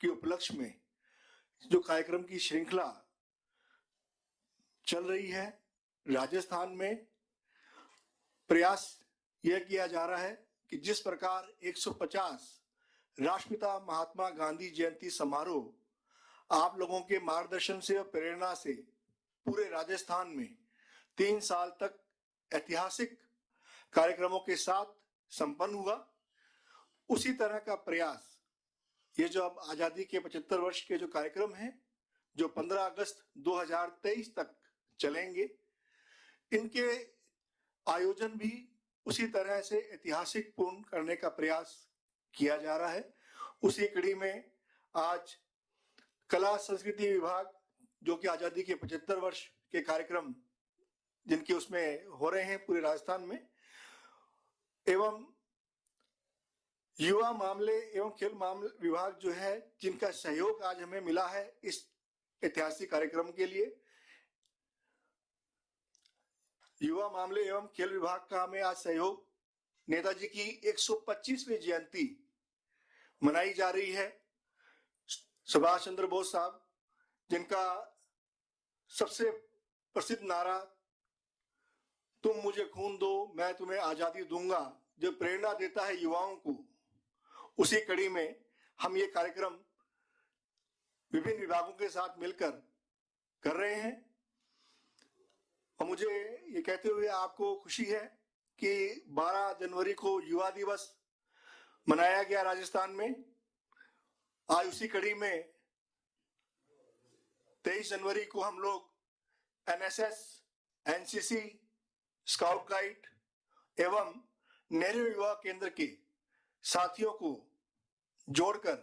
के उपलक्ष्य में जो कार्यक्रम की श्रृंखला चल रही है, राजस्थान में प्रयास यह किया जा रहा है कि जिस प्रकार 150 राष्ट्रपिता महात्मा गांधी जयंती समारोह आप लोगों के मार्गदर्शन से और प्रेरणा से पूरे राजस्थान में 3 साल तक ऐतिहासिक कार्यक्रमों के साथ संपन्न हुआ, उसी तरह का प्रयास ये जो अब आजादी के 75 वर्ष के जो कार्यक्रम हैं, जो 15 अगस्त 2023 तक चलेंगे, इनके आयोजन भी उसी तरह से ऐतिहासिक पूर्ण करने का प्रयास किया जा रहा है। उसी कड़ी में आज कला संस्कृति विभाग, जो कि आजादी के 75 वर्ष के कार्यक्रम जिनके उसमें हो रहे हैं पूरे राजस्थान में, एवं युवा मामले एवं खेल मामले विभाग जो है, जिनका सहयोग आज हमें मिला है इस ऐतिहासिक कार्यक्रम के लिए। युवा मामले एवं खेल विभाग का हमें आज सहयोग, नेताजी की 125वीं जयंती मनाई जा रही है। सुभाष चंद्र बोस साहब, जिनका सबसे प्रसिद्ध नारा तुम मुझे खून दो मैं तुम्हें आजादी दूंगा, जो प्रेरणा देता है युवाओं को, उसी कड़ी में हम ये कार्यक्रम विभिन्न विभागों के साथ मिलकर कर रहे हैं। और मुझे ये कहते हुए आपको खुशी है कि 12 जनवरी को युवा दिवस मनाया गया राजस्थान में। आज उसी कड़ी में 23 जनवरी को हम लोग एनएसएस, एनसीसी, स्काउट गाइड एवं नेहरू युवा केंद्र के साथियों को जोड़कर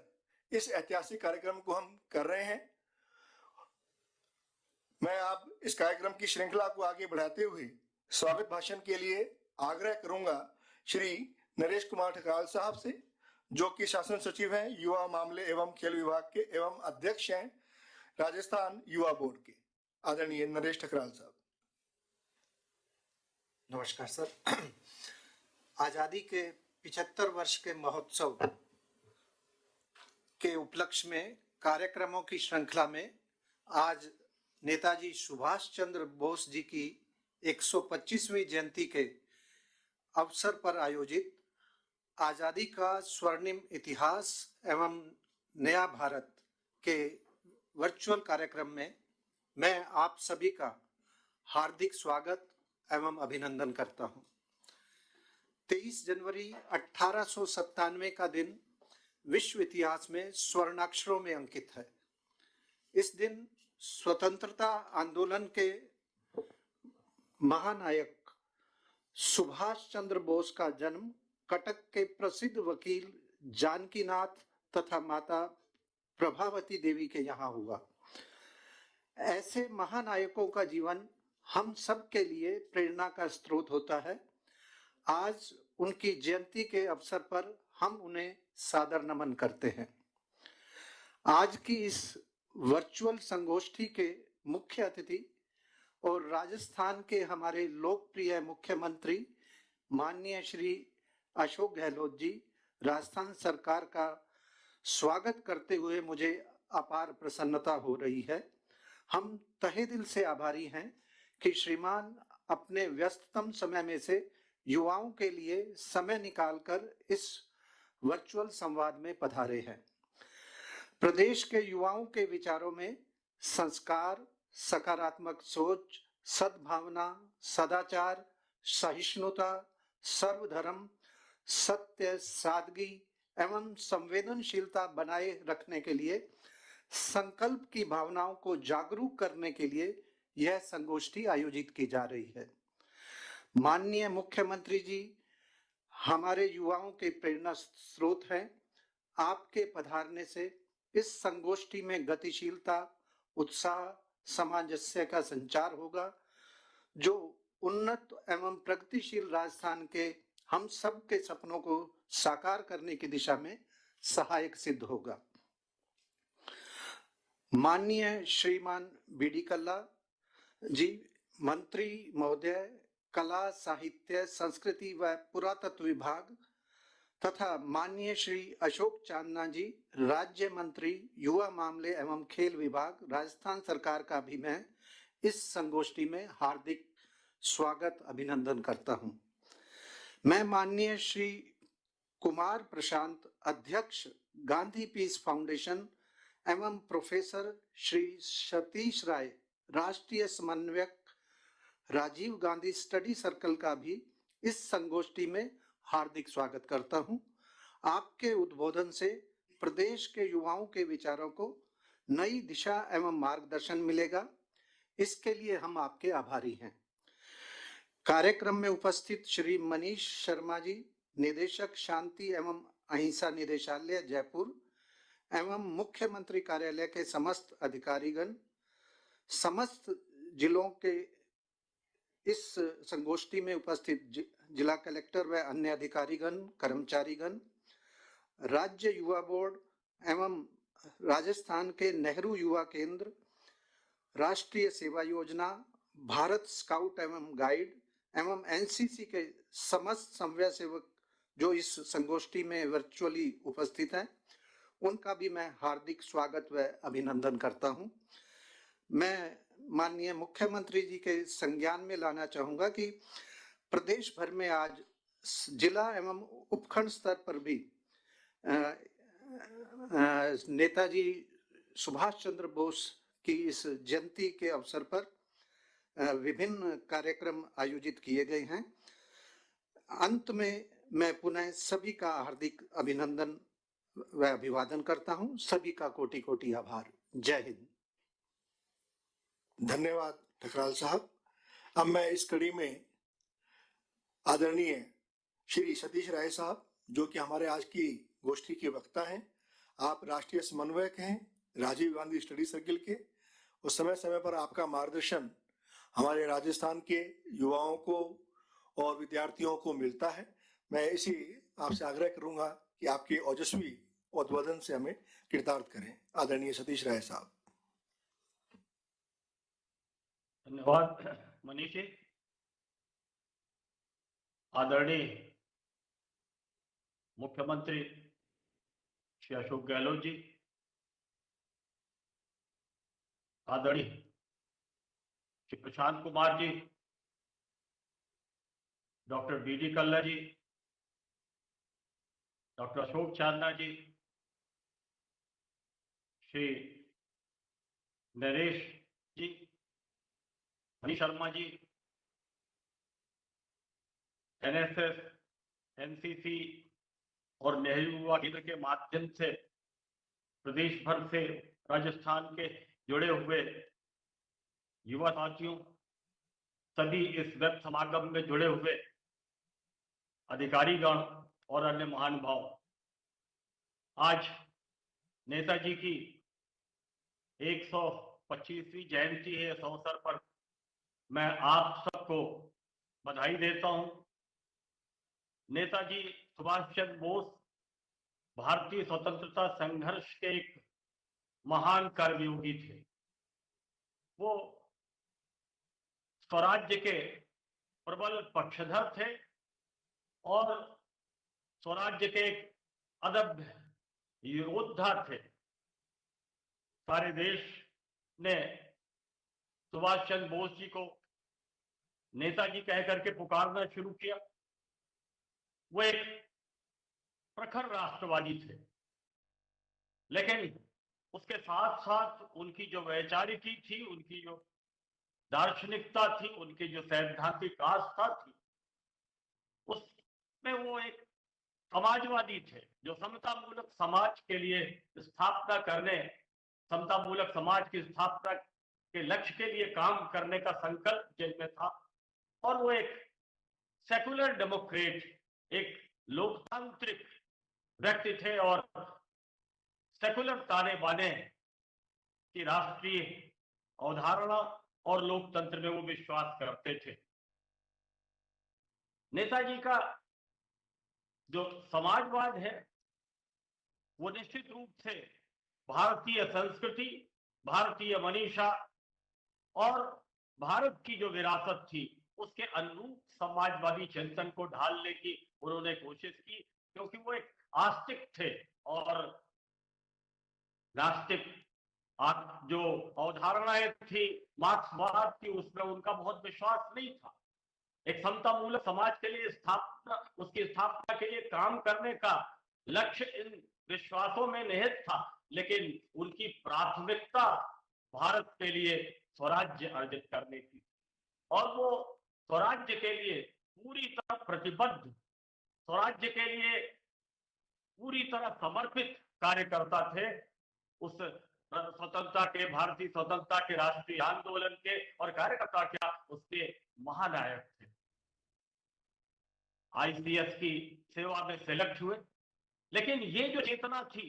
इस ऐतिहासिक कार्यक्रम को हम कर रहे हैं। मैं आप इस कार्यक्रम की श्रृंखला को आगे बढ़ाते हुए स्वागत भाषण के लिए आग्रह करूंगा श्री नरेश कुमार ठकराल साहब से, जो कि शासन सचिव हैं युवा मामले एवं खेल विभाग के एवं अध्यक्ष हैं राजस्थान युवा बोर्ड के। आदरणीय नरेश ठकराल साहब। नमस्कार सर। आजादी के 75 वर्ष के महोत्सव के उपलक्ष्य में कार्यक्रमों की श्रृंखला में आज नेताजी सुभाष चंद्र बोस जी की 125वीं जयंती के अवसर पर आयोजित आजादी का स्वर्णिम इतिहास एवं नया भारत के वर्चुअल कार्यक्रम में मैं आप सभी का हार्दिक स्वागत एवं अभिनंदन करता हूं। 23 जनवरी 1897 का दिन विश्व इतिहास में स्वर्णाक्षरों में अंकित है। इस दिन स्वतंत्रता आंदोलन के महानायक सुभाष चंद्र बोस का जन्म कटक के प्रसिद्ध वकील जानकीनाथ तथा माता प्रभावती देवी के यहाँ हुआ। ऐसे महानायकों का जीवन हम सब के लिए प्रेरणा का स्रोत होता है। आज उनकी जयंती के अवसर पर हम उन्हें सादर नमन करते हैं। आज की इस वर्चुअल संगोष्ठी के मुख्य अतिथि और राजस्थान के हमारे लोकप्रिय मुख्यमंत्री माननीय श्री अशोक गहलोत जी, राजस्थान सरकार का स्वागत करते हुए मुझे अपार प्रसन्नता हो रही है। हम तहे दिल से आभारी हैं कि श्रीमान अपने व्यस्ततम समय में से युवाओं के लिए समय निकालकर इस वर्चुअल संवाद में पधारे हैं। प्रदेश के युवाओं के विचारों में संस्कार, सकारात्मक सोच, सद्भावना, सदाचार, सहिष्णुता, सर्वधर्म, सत्य, सादगी एवं संवेदनशीलता बनाए रखने के लिए संकल्प की भावनाओं को जागरूक करने के लिए यह संगोष्ठी आयोजित की जा रही है। माननीय मुख्यमंत्री जी हमारे युवाओं के प्रेरणा स्रोत हैं। आपके पधारने से इस संगोष्ठी में गतिशीलता, उत्साह, सामंजस्य का संचार होगा, जो उन्नत एवं प्रगतिशील राजस्थान के हम सब के सपनों को साकार करने की दिशा में सहायक सिद्ध होगा। माननीय श्रीमान बीडी कल्ला जी, मंत्री महोदय, कला, साहित्य, संस्कृति व पुरातत्व विभाग, तथा माननीय श्री अशोक चांदना जी, राज्य मंत्री युवा मामले एवं खेल विभाग, राजस्थान सरकार का भी मैं इस संगोष्ठी में हार्दिक स्वागत अभिनंदन करता हूं। मैं माननीय श्री कुमार प्रशांत, अध्यक्ष गांधी पीस फाउंडेशन एवं प्रोफेसर श्री सतीश राय, राष्ट्रीय समन्वयक राजीव गांधी स्टडी सर्कल का भी इस संगोष्ठी में हार्दिक स्वागत करता हूं। आपके उद्बोधन से प्रदेश के युवाओं के विचारों को नई दिशा एवं मार्गदर्शन मिलेगा, इसके लिए हम आपके आभारी हैं। कार्यक्रम में उपस्थित श्री मनीष शर्मा जी, निदेशक शांति एवं अहिंसा निदेशालय जयपुर एवं मुख्यमंत्री कार्यालय के समस्त अधिकारीगण, समस्त जिलों के इस संगोष्ठी में उपस्थित जिला कलेक्टर व अन्य अधिकारीगण, कर्मचारीगण, राज्य युवा बोर्ड एवं राजस्थान के नेहरू युवा केंद्र, राष्ट्रीय सेवा योजना, भारत स्काउट एवं गाइड एवं एनसीसी के समस्त स्वयंसेवक जो इस संगोष्ठी में वर्चुअली उपस्थित हैं, उनका भी मैं हार्दिक स्वागत व अभिनंदन करता हूं। मैं माननीय मुख्यमंत्री जी के संज्ञान में लाना चाहूंगा कि प्रदेश भर में आज जिला एवं उपखंड स्तर पर भी नेताजी सुभाष चंद्र बोस की इस जयंती के अवसर पर विभिन्न कार्यक्रम आयोजित किए गए हैं। अंत में मैं पुनः सभी का हार्दिक अभिनंदन व अभिवादन करता हूं। सभी का कोटि कोटि आभार। जय हिंद। धन्यवाद ठकराल साहब। अब मैं इस कड़ी में आदरणीय श्री सतीश राय साहब, जो कि हमारे आज की गोष्ठी के वक्ता हैं, आप राष्ट्रीय समन्वयक हैं राजीव गांधी स्टडी सर्किल के, और समय समय पर आपका मार्गदर्शन हमारे राजस्थान के युवाओं को और विद्यार्थियों को मिलता है। मैं इसी आपसे आग्रह करूंगा कि आपके ओजस्वी उद्बोधन से हमें कृतार्थ करें। आदरणीय सतीश राय साहब। धन्यवाद मनीष जी। आदरणीय मुख्यमंत्री श्री अशोक गहलोत जी, आदरणीय श्री प्रशांत कुमार जी, डॉक्टर बीडी कल्ला जी, डॉक्टर अशोक चांदना जी, श्री नरेश जी, मनीष शर्मा जी, एनएसएस, एनसीसी और नेहरू युवा केंद्र के माध्यम से प्रदेश भर से राजस्थान के जुड़े हुए युवा साथियों, सभी इस वेब समागम में जुड़े हुए अधिकारीगण और अन्य महानुभाव, आज नेताजी की 125वीं जयंती है। इस अवसर पर मैं आप सबको बधाई देता हूं। नेताजी सुभाष चंद्र बोस भारतीय स्वतंत्रता संघर्ष के एक महान कर्मयोगी थे। वो स्वराज्य के प्रबल पक्षधर थे और स्वराज्य के एक अदम्य योद्धा थे। सारे देश ने सुभाष चंद्र बोस जी को नेताजी कह करके पुकारना शुरू किया। वो एक प्रखर राष्ट्रवादी थे, लेकिन उसके साथ साथ उनकी जो वैचारिकी थी, उनकी जो दार्शनिकता थी, उनकी जो सैद्धांतिक आस्था थी, उसमें वो एक समाजवादी थे, जो समतामूलक समाज के लिए स्थापना करने, समतामूलक समाज की स्थापना के लक्ष्य के लिए काम करने का संकल्प जिनमें था। और वो एक सेकुलर डेमोक्रेट, एक लोकतांत्रिक व्यक्ति थे और सेकुलर ताने बाने की राष्ट्रीय अवधारणा और लोकतंत्र में वो विश्वास करते थे। नेताजी का जो समाजवाद है वो निश्चित रूप से भारतीय संस्कृति, भारतीय मनीषा और भारत की जो विरासत थी उसके अनुरूप समाजवादी चिंतन को ढालने की उन्होंने कोशिश की। क्योंकि वो एक आस्तिक थे और नास्तिक जो अवधारणाएं थी मार्क्सवाद की, उसमें उनका बहुत विश्वास नहीं था। एक समतामूलक समाज के लिए उसकी स्थापना के लिए काम करने का लक्ष्य इन विश्वासों में निहित था, लेकिन उनकी प्राथमिकता भारत के लिए स्वराज्य अर्जित करने की, और वो स्वराज्य के लिए पूरी तरह प्रतिबद्ध, स्वराज्य के लिए पूरी तरह समर्पित कार्यकर्ता थे। उस स्वतंत्रता के, भारतीय स्वतंत्रता के राष्ट्रीय आंदोलन के और कार्यकर्ता क्या, उसके महानायक थे। आईसीएस की सेवा में सेलेक्ट हुए, लेकिन ये जो चेतना थी,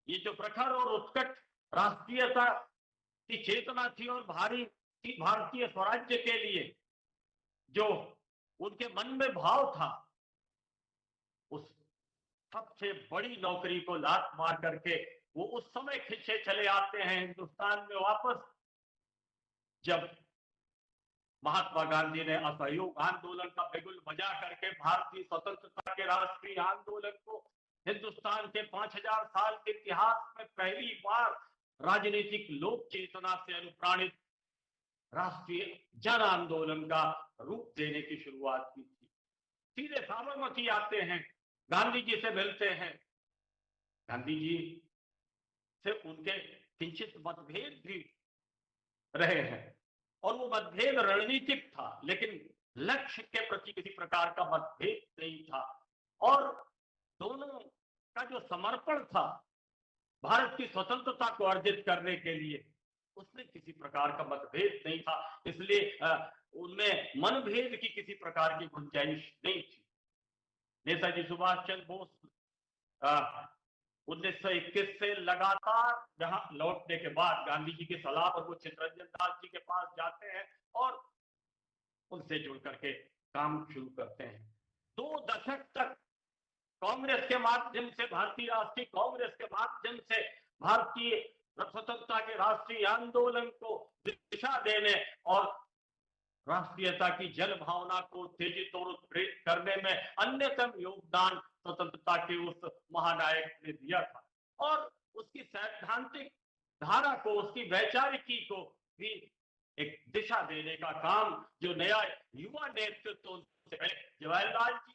ये जो प्रखर और उत्कट राष्ट्रीयता की चेतना थी और भारतीय स्वराज्य के लिए जो उनके मन में भाव था, उस सबसे बड़ी नौकरी को लात मार करके वो उस समय खिंचे चले आते हैं हिंदुस्तान में वापस, जब महात्मा गांधी ने असहयोग आंदोलन का बिगुल बजा करके भारतीय स्वतंत्रता के राष्ट्रीय आंदोलन को हिंदुस्तान के 5000 साल के इतिहास में पहली बार राजनीतिक लोक चेतना से अनुप्राणित राष्ट्रीय जन आंदोलन का रूप देने की शुरुआत की थी। सीधे साबरमती आते हैं, गांधी जी से मिलते हैं। गांधी जी से उनके किंचित मतभेद भी रहे हैं और वो मतभेद रणनीतिक था, लेकिन लक्ष्य के प्रति किसी प्रकार का मतभेद नहीं था। और दोनों का जो समर्पण था भारत की स्वतंत्रता को अर्जित करने के लिए, उसमें किसी प्रकार का मतभेद नहीं था, इसलिए उनमें मनभेद की किसी प्रकार की गुंजाइश नहीं थी। नेताजी सुभाष चंद्र बोस 1921 से लगातार यहाँ लौटने के बाद गांधी जी की सलाह पर वो चित्तरंजन दास जी के पास जाते हैं और उनसे जुड़ करके काम शुरू करते हैं। 2 दशक तक कांग्रेस के माध्यम से, भारतीय राष्ट्रीय कांग्रेस के माध्यम से भारतीय स्वतंत्रता के राष्ट्रीय आंदोलन को दिशा देने और राष्ट्रीयता की जन भावना को उत्तेजित और उत्प्रेरित करने में अन्यतम योगदान स्वतंत्रता के उस महानायक ने दिया था। और उसकी सैद्धांतिक धारा को, उसकी वैचारिकी को भी एक दिशा देने का काम जो नया युवा नेतृत्व, उनसे पहले जवाहरलाल जी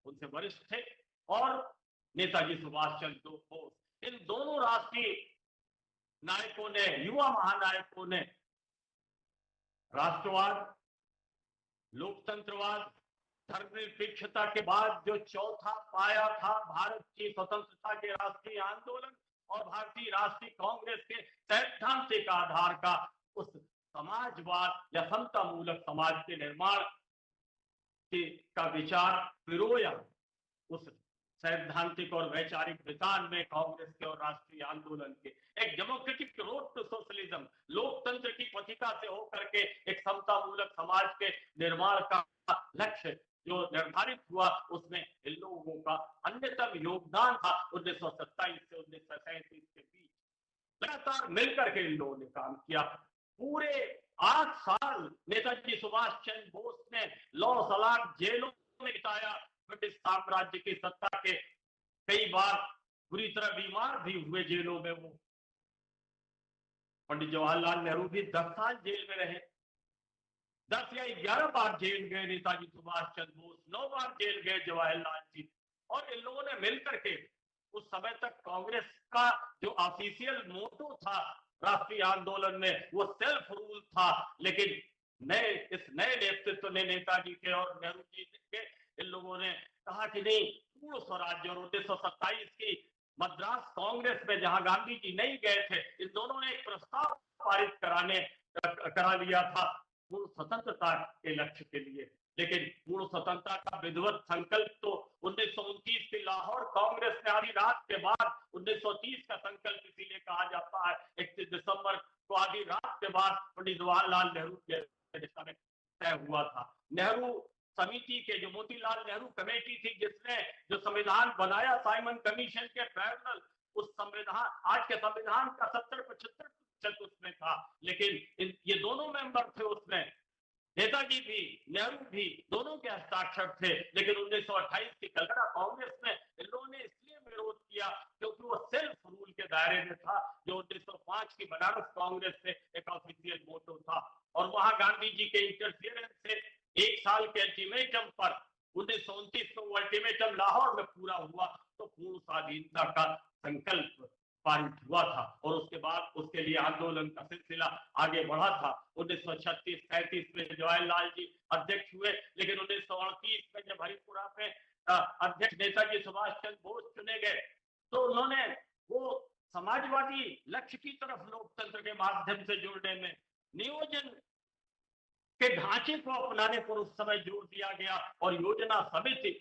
उनसे वरिष्ठ थे और नेताजी सुभाष चंद्र बोस, इन दोनों राष्ट्रीय नायकों ने, युवा महानायकों ने राष्ट्रवाद, लोकतंत्रवाद, धर्मनिरपेक्षता के बाद जो चौथा पाया था भारत की स्वतंत्रता के राष्ट्रीय आंदोलन और भारतीय राष्ट्रीय कांग्रेस के सैद्धांतिक आधार का, उस समाजवाद या समतामूलक समाज के निर्माण का विचार पिरोया उस सैद्धांतिक और वैचारिक विधान में कांग्रेस के और राष्ट्रीय आंदोलन के। एक डेमोक्रेटिक रोड टू सोशलिज्म, लोकतंत्र की पथिका से होकर के एक समतामूलक समाज के निर्माण का लक्ष्य जो निर्धारित हुआ, उसमें इन लोगों का अन्यतम योगदान था। 1927 से 1937 के बीच लगातार मिलकर के इन लोगों ने काम किया। पूरे 8 साल नेताजी सुभाष चंद्र बोस ने लौ सलाख जेलों में बिताया। ब्रिटिश साम्राज्य की सत्ता के कई बार बुरी तरह बीमार भी हुए जेलों में वो। पंडित जवाहरलाल नेहरू भी 10 साल जेल में रहे। 10 या 11 बार जेल गए नेताजी सुभाष चंद्र बोस, 9 बार जेल गए जवाहरलाल जी। और इन लोगों ने मिलकर के उस समय तक कांग्रेस का जो ऑफिशियल मोटो था राष्ट्रीय आंदोलन में, वो सेल्फ रूल था, लेकिन इस नए नेतृत्व ने, नेताजी के और नेहरू जी के, इन लोगों ने कहा कि नहीं, पूर्ण स्वराज्य। और 1927 की मद्रास कांग्रेस में जहां गांधी जी नहीं गए थे, इन दोनों ने एक प्रस्ताव पारित करा लिया था पूर्ण स्वतंत्रता के लक्ष्य के लिए। लेकिन पूर्ण स्वतंत्रता का विधिवत संकल्प तो 1929 की लाहौर कांग्रेस में आधी रात के बाद, 1930 का संकल्प इसीलिए कहा जाता है 31 दिसंबर को आधी रात के बाद पंडित जवाहरलाल नेहरू के दिशा में तय हुआ था। नेहरू समिति के, जो मोतीलाल नेहरू कमेटी थी जिसने जो संविधान बनाया साइमन कमीशन के पैरेलल, उस संविधान, आज के संविधान का 70-75% उसमें था, लेकिन ये दोनों मेंबर थे उसमें, नेताजी भी, नेहरू भी, दोनों के हस्ताक्षर थे। लेकिन 1928 की कलकत्ता कांग्रेस में इन लोगों ने इसलिए विरोध किया क्योंकि वो सेल्फ रूल के दायरे में था, जो 1905 की बनारस कांग्रेस से एक ऑफिशियल मोटो था। और वहां गांधी जी के इंटरफियरेंस से 1 साल के अल्टीमेटम पर 1929 में वो अल्टीमेटम लाहौर में पूरा हुआ तो पूर्ण स्वाधीनता का संकल्प पारित हुआ था। और उसके बाद उसके लिए आंदोलन का सिलसिला आगे बढ़ा था। 1936-37 में जवाहरलाल जी अध्यक्ष हुए, लेकिन 1938 में जब हरिपुरा में अध्यक्ष नेताजी सुभाष चंद्र बोस चुने गए तो उन्होंने वो समाजवादी लक्ष्य की तरफ लोकतंत्र के माध्यम से जुड़ने में, नियोजन के ढांचे को अपनाने पर उस समय जोर दिया गया और योजना समिति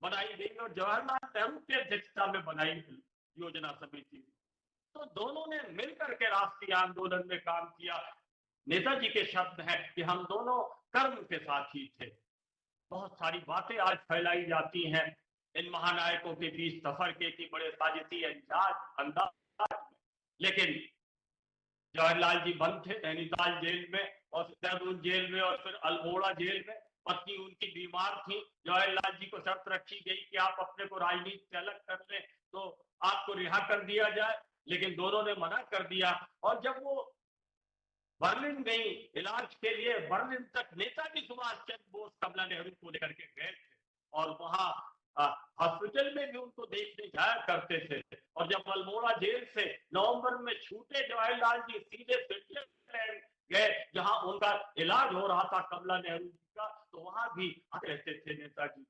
बनाई गई और जवाहरलाल नेहरू की अध्यक्षता में बनाई गई योजना समिति। तो दोनों ने मिलकर के राष्ट्रीय आंदोलन में काम किया। नेताजी के शब्द हैं कि हम दोनों कर्म के साथी थे। बहुत सारी बातें आज फैलाई जाती हैं इन महानायकों के बीच सफर के बड़े साजिशी अंदाज में, लेकिन जवाहरलाल जी बंद थे नैनीताल जेल में और देहरादून जेल में और फिर अल्मोड़ा जेल में। पत्नी उनकी बीमार थी। जवाहरलाल जी को शर्त रखी गई कि आप अपने को राजनीति से अलग कर लें तो आपको रिहा कर दिया जाए, लेकिन दोनों ने मना कर दिया। और जब वो बर्लिन गई इलाज के लिए, बर्लिन तक नेताजी सुभाष चंद्र बोस कमला नेहरू को लेकर के गए थे और वहां हॉस्पिटल में भी उनको देखने जाया करते थे। और जब अल्मोड़ा जेल से नवंबर में छूटे जवाहरलाल जी सीधे स्विट्जरलैंड गए जहां उनका इलाज हो रहा था कमला नेहरू जी का, तो वहां भी आते रहते थे नेताजी।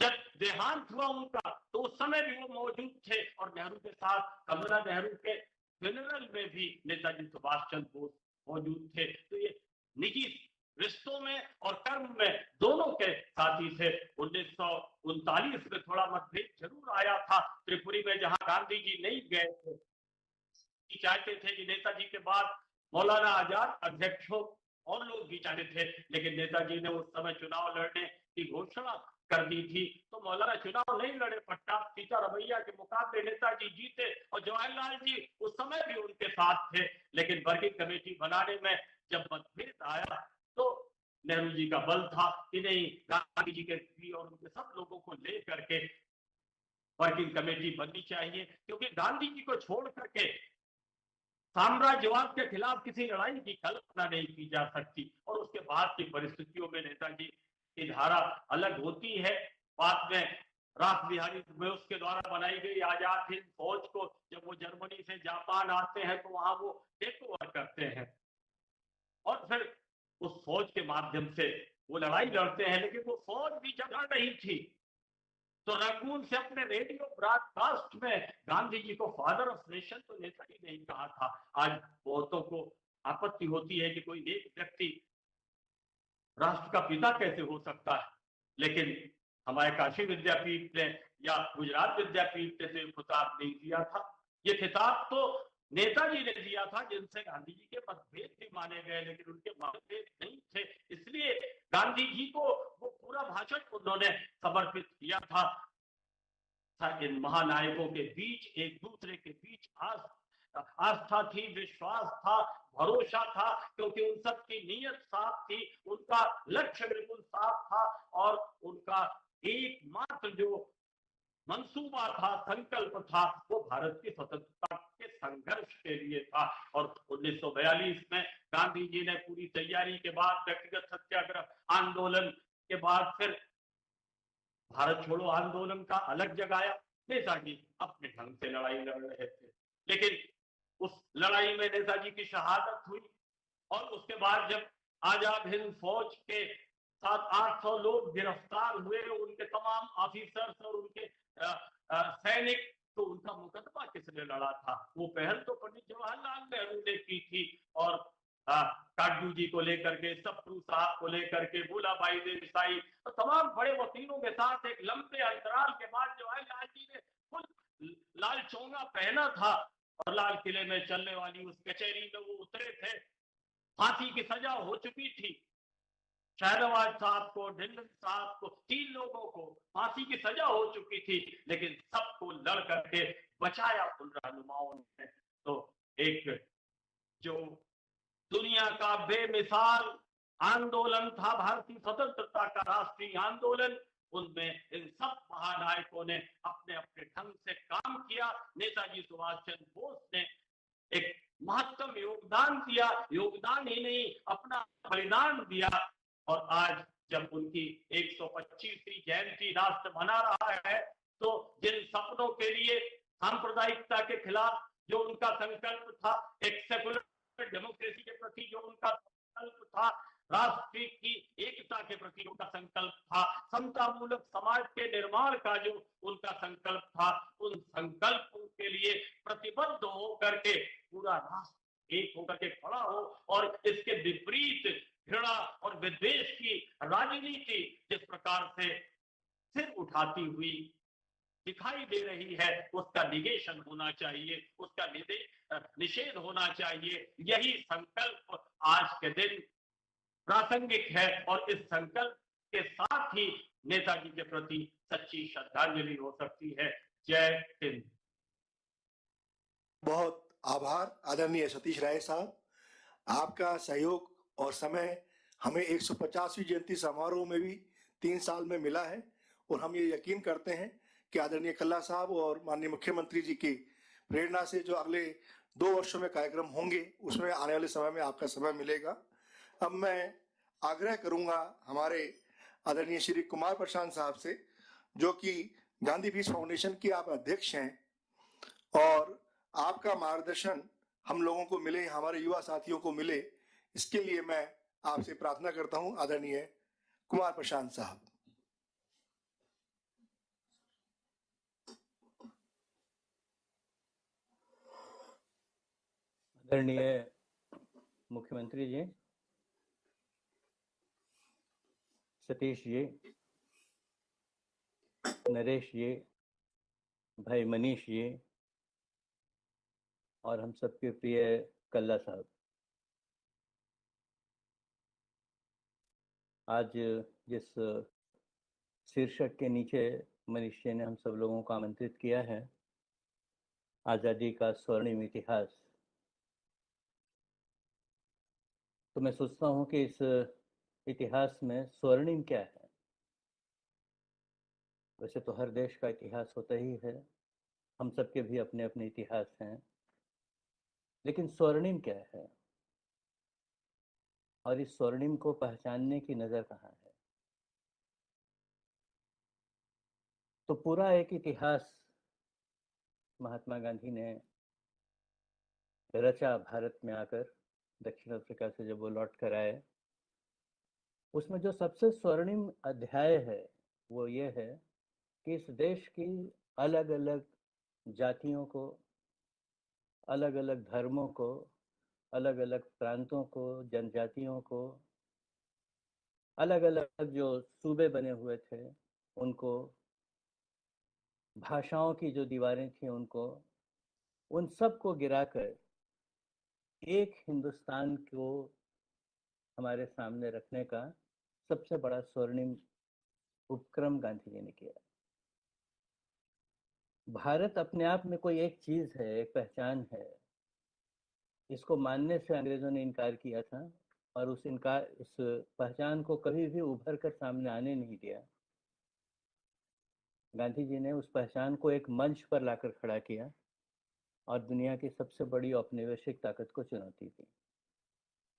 जब देहांत हुआ उनका तो उस समय भी वो मौजूद थे और नेहरू के साथ कमला नेहरू के फ्यूनरल में भी नेताजी सुभाष चंद्र बोस मौजूद थे। तो ये निजी रिश्तों में और कर्म में दोनों के साथी थे। 1939 में थोड़ा मतभेद जरूर आया था त्रिपुरी में, जहां गांधी जी नहीं गए थे। चाहते थे कि नेताजी के बाद मौलाना आजाद अध्यक्ष हो, और लोग भी चाहते थे, लेकिन नेताजी ने उस समय चुनाव लड़ने की घोषणा कर दी थी तो मौलाना चुनाव नहीं लड़े। पट्टा सीता रवैया के मुकाबले नेताजी जीते और जवाहरलाल जी उस समय भी उनके साथ थे। लेकिन वर्किंग कमेटी बनाने में जब मतभेद आया तो नेहरू जी का बल था कि नहीं, गांधी जी के और उनके सब लोगों को लेकर के वर्किंग कमेटी बननी चाहिए, क्योंकि गांधी जी को छोड़ करके साम्राज्यवाद के खिलाफ किसी लड़ाई की कल्पना नहीं की जा सकती। और उसके बाद की परिस्थितियों में नेताजी की धारा अलग होती है। बाद में रास बिहारी बोस के द्वारा बनाई गई आजाद हिंद फौज को जब वो जर्मनी से जापान आते हैं तो वहां वो टेक ओवर करते हैं और फिर उस फौज के माध्यम से वो लड़ाई लड़ते हैं। लेकिन वो फौज भी जगह नहीं थी तो रंगून से अपने रेडियो ब्रॉडकास्ट में गांधी जी को फादर ऑफ नेशन तो नेताजी ने ही कहा था। आज बहुतों को आपत्ति होती है कि कोई एक व्यक्ति राष्ट्र का पिता कैसे हो सकता है, लेकिन हमारे काशी विद्यापीठ ने या गुजरात विद्यापीठ ने तो खिताब नहीं दिया था। ये खिताब तो नेताजी ने दिया था, जिनसे गांधी जी के मतभेद भी माने गए, लेकिन उनके मतभेद नहीं थे, इसलिए गांधी जी को वो पूरा भाषण उन्होंने समर्पित किया था। इन महानायकों के बीच एक दूसरे के बीच आस्था थी, विश्वास था, भरोसा था, क्योंकि उन सब की नीयत साफ थी, उनका लक्ष्य बिल्कुल साफ था और उनका एकमात्र जो मंसूबा था, संकल्प था, वो भारत की स्वतंत्रता के संघर्ष के लिए था। और 1942 में गांधी जी ने पूरी तैयारी के बाद व्यक्तिगत सत्याग्रह आंदोलन के बाद फिर भारत छोड़ो आंदोलन का अलग जगाया। नेताजी अपने ढंग से लड़ाई लड़ रहे थे, लेकिन उस लड़ाई में नेताजी की शहादत हुई और उसके बाद जब आजाद हिंद फौज के 700-800 लोग गिरफ्तार हुए, उनके तमाम ऑफिसर्स और उनके सैनिक, तो उनका मुकदमा किसने लड़ा था? वो पहल तो पंडित जवाहरलाल नेहरू ने की थी और काटजू जी को लेकर के, सप्रू साहब को लेकर के, भूलाबाई देसाई और तमाम बड़े वकीलों के साथ एक लंबे अंतराल के बाद जवाहरलाल जी ने खुद लाल चोंगा पहना था और लाल किले में चलने वाली उस कचहरी में वो उतरे थे। फांसी की सजा हो चुकी थी, शहनवाज साहब को, ढिल्लन साहब को, 3 लोगों को फांसी की सजा हो चुकी थी, लेकिन सबको लड़ करके बचाया उन रहनुमाओं ने। तो एक जो दुनिया का बेमिसाल आंदोलन था, भारतीय स्वतंत्रता का राष्ट्रीय आंदोलन, उनमें इन सब महानायकों ने अपने अपने ढंग से काम किया। नेताजी सुभाष चंद्र बोस ने एक महत्तम योगदान दिया, योगदान ही नहीं अपना बलिदान दिया। और आज जब उनकी 125वीं जयंती राष्ट्र मना रहा है, तो जिन सपनों के लिए सांप्रदायिकता के खिलाफ जो उनका संकल्प था, एक सेकुलर डेमोक्रेसी के प्रति जो उनका संकल्प था, राष्ट्र की एकता के प्रति उनका संकल्प था, समतामूलक समाज के निर्माण का जो उनका संकल्प था, उन संकल्पों के लिए प्रतिबद्ध होकर के पूरा राष्ट्र एक होकर के खड़ा हो और इसके विपरीत घृणा और विद्वेष की राजनीति जिस प्रकार से सिर उठाती हुई दिखाई दे रही है, उसका निगेशन होना चाहिए, उसका निषेध होना चाहिए। यही संकल्प आज के दिन प्रासंगिक है और इस संकल्प के साथ ही नेताजी के प्रति सच्ची श्रद्धांजलि हो सकती है। जय हिंद। बहुत आभार आदरणीय सतीश राय साहब, आपका सहयोग और समय हमें 150वीं जयंती समारोह में भी 3 साल में मिला है और हम ये यकीन करते हैं कि आदरणीय कल्ला साहब और माननीय मुख्यमंत्री जी की प्रेरणा से जो अगले 2 वर्षों में कार्यक्रम होंगे उसमें आने वाले समय में आपका समय मिलेगा। अब मैं आग्रह करूंगा हमारे आदरणीय श्री कुमार प्रशांत साहब से, जो कि गांधी पीस फाउंडेशन के आप अध्यक्ष हैं, और आपका मार्गदर्शन हम लोगों को मिले, हमारे युवा साथियों को मिले, इसके लिए मैं आपसे प्रार्थना करता हूं। आदरणीय कुमार प्रशांत साहब। आदरणीय मुख्यमंत्री जी, सतीश जी, नरेश जी, भाई मनीष जी और हम सबके प्रिय कल्ला साहब, आज जिस शीर्षक के नीचे मनीष जी ने हम सब लोगों को आमंत्रित किया है, आज़ादी का स्वर्णिम इतिहास, तो मैं सोचता हूँ कि इस इतिहास में स्वर्णिम क्या है। वैसे तो हर देश का इतिहास होता ही है, हम सबके भी अपने अपने इतिहास हैं, लेकिन स्वर्णिम क्या है और इस स्वर्णिम को पहचानने की नज़र कहाँ है। तो पूरा एक इतिहास महात्मा गांधी ने रचा भारत में आकर, दक्षिण अफ्रीका से जब वो लौट कर आए। उसमें जो सबसे स्वर्णिम अध्याय है वो ये है कि इस देश की अलग अलग जातियों को, अलग अलग धर्मों को, अलग अलग प्रांतों को, जनजातियों को, अलग अलग जो सूबे बने हुए थे उनको, भाषाओं की जो दीवारें थी उनको, उन सब को गिराकर एक हिंदुस्तान को हमारे सामने रखने का सबसे बड़ा स्वर्णिम उपक्रम गांधी जी ने किया। भारत अपने आप में कोई एक चीज है, एक पहचान है, इसको मानने से अंग्रेजों ने इनकार किया था और उस पहचान को कभी भी उभर कर सामने आने नहीं दिया। गांधी जी ने उस पहचान को एक मंच पर लाकर खड़ा किया और दुनिया की सबसे बड़ी औपनिवेशिक ताकत को चुनौती दी।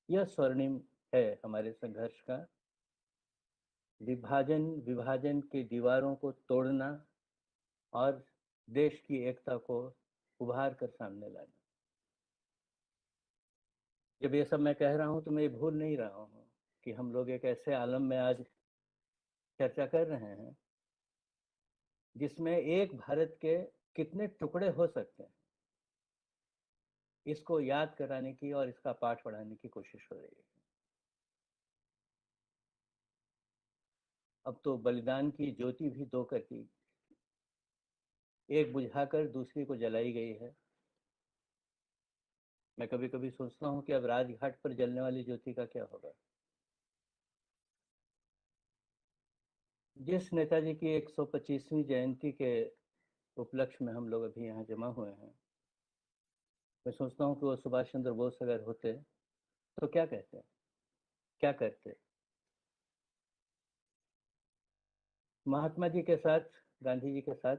यह स्वर्णिम है हमारे संघर्ष का, विभाजन की दीवारों को तोड़ना और देश की एकता को उभार कर सामने लाना। जब ये सब मैं कह रहा हूं तो मैं ये भूल नहीं रहा हूं कि हम लोग एक ऐसे आलम में आज चर्चा कर रहे हैं जिसमें एक भारत के कितने टुकड़े हो सकते हैं, इसको याद कराने की और इसका पाठ पढ़ाने की कोशिश हो रही है। अब तो बलिदान की ज्योति भी 2 कर दी, एक बुझाकर दूसरी को जलाई गई है। मैं कभी कभी सोचता हूँ कि अब राजघाट पर जलने वाली ज्योति का क्या होगा। जिस नेताजी की 125वीं जयंती के उपलक्ष्य में हम लोग अभी यहाँ जमा हुए हैं, मैं सोचता हूँ कि वो सुभाष चंद्र बोस अगर होते तो क्या कहते हैं। क्या करते। महात्मा जी के साथ, गांधी जी के साथ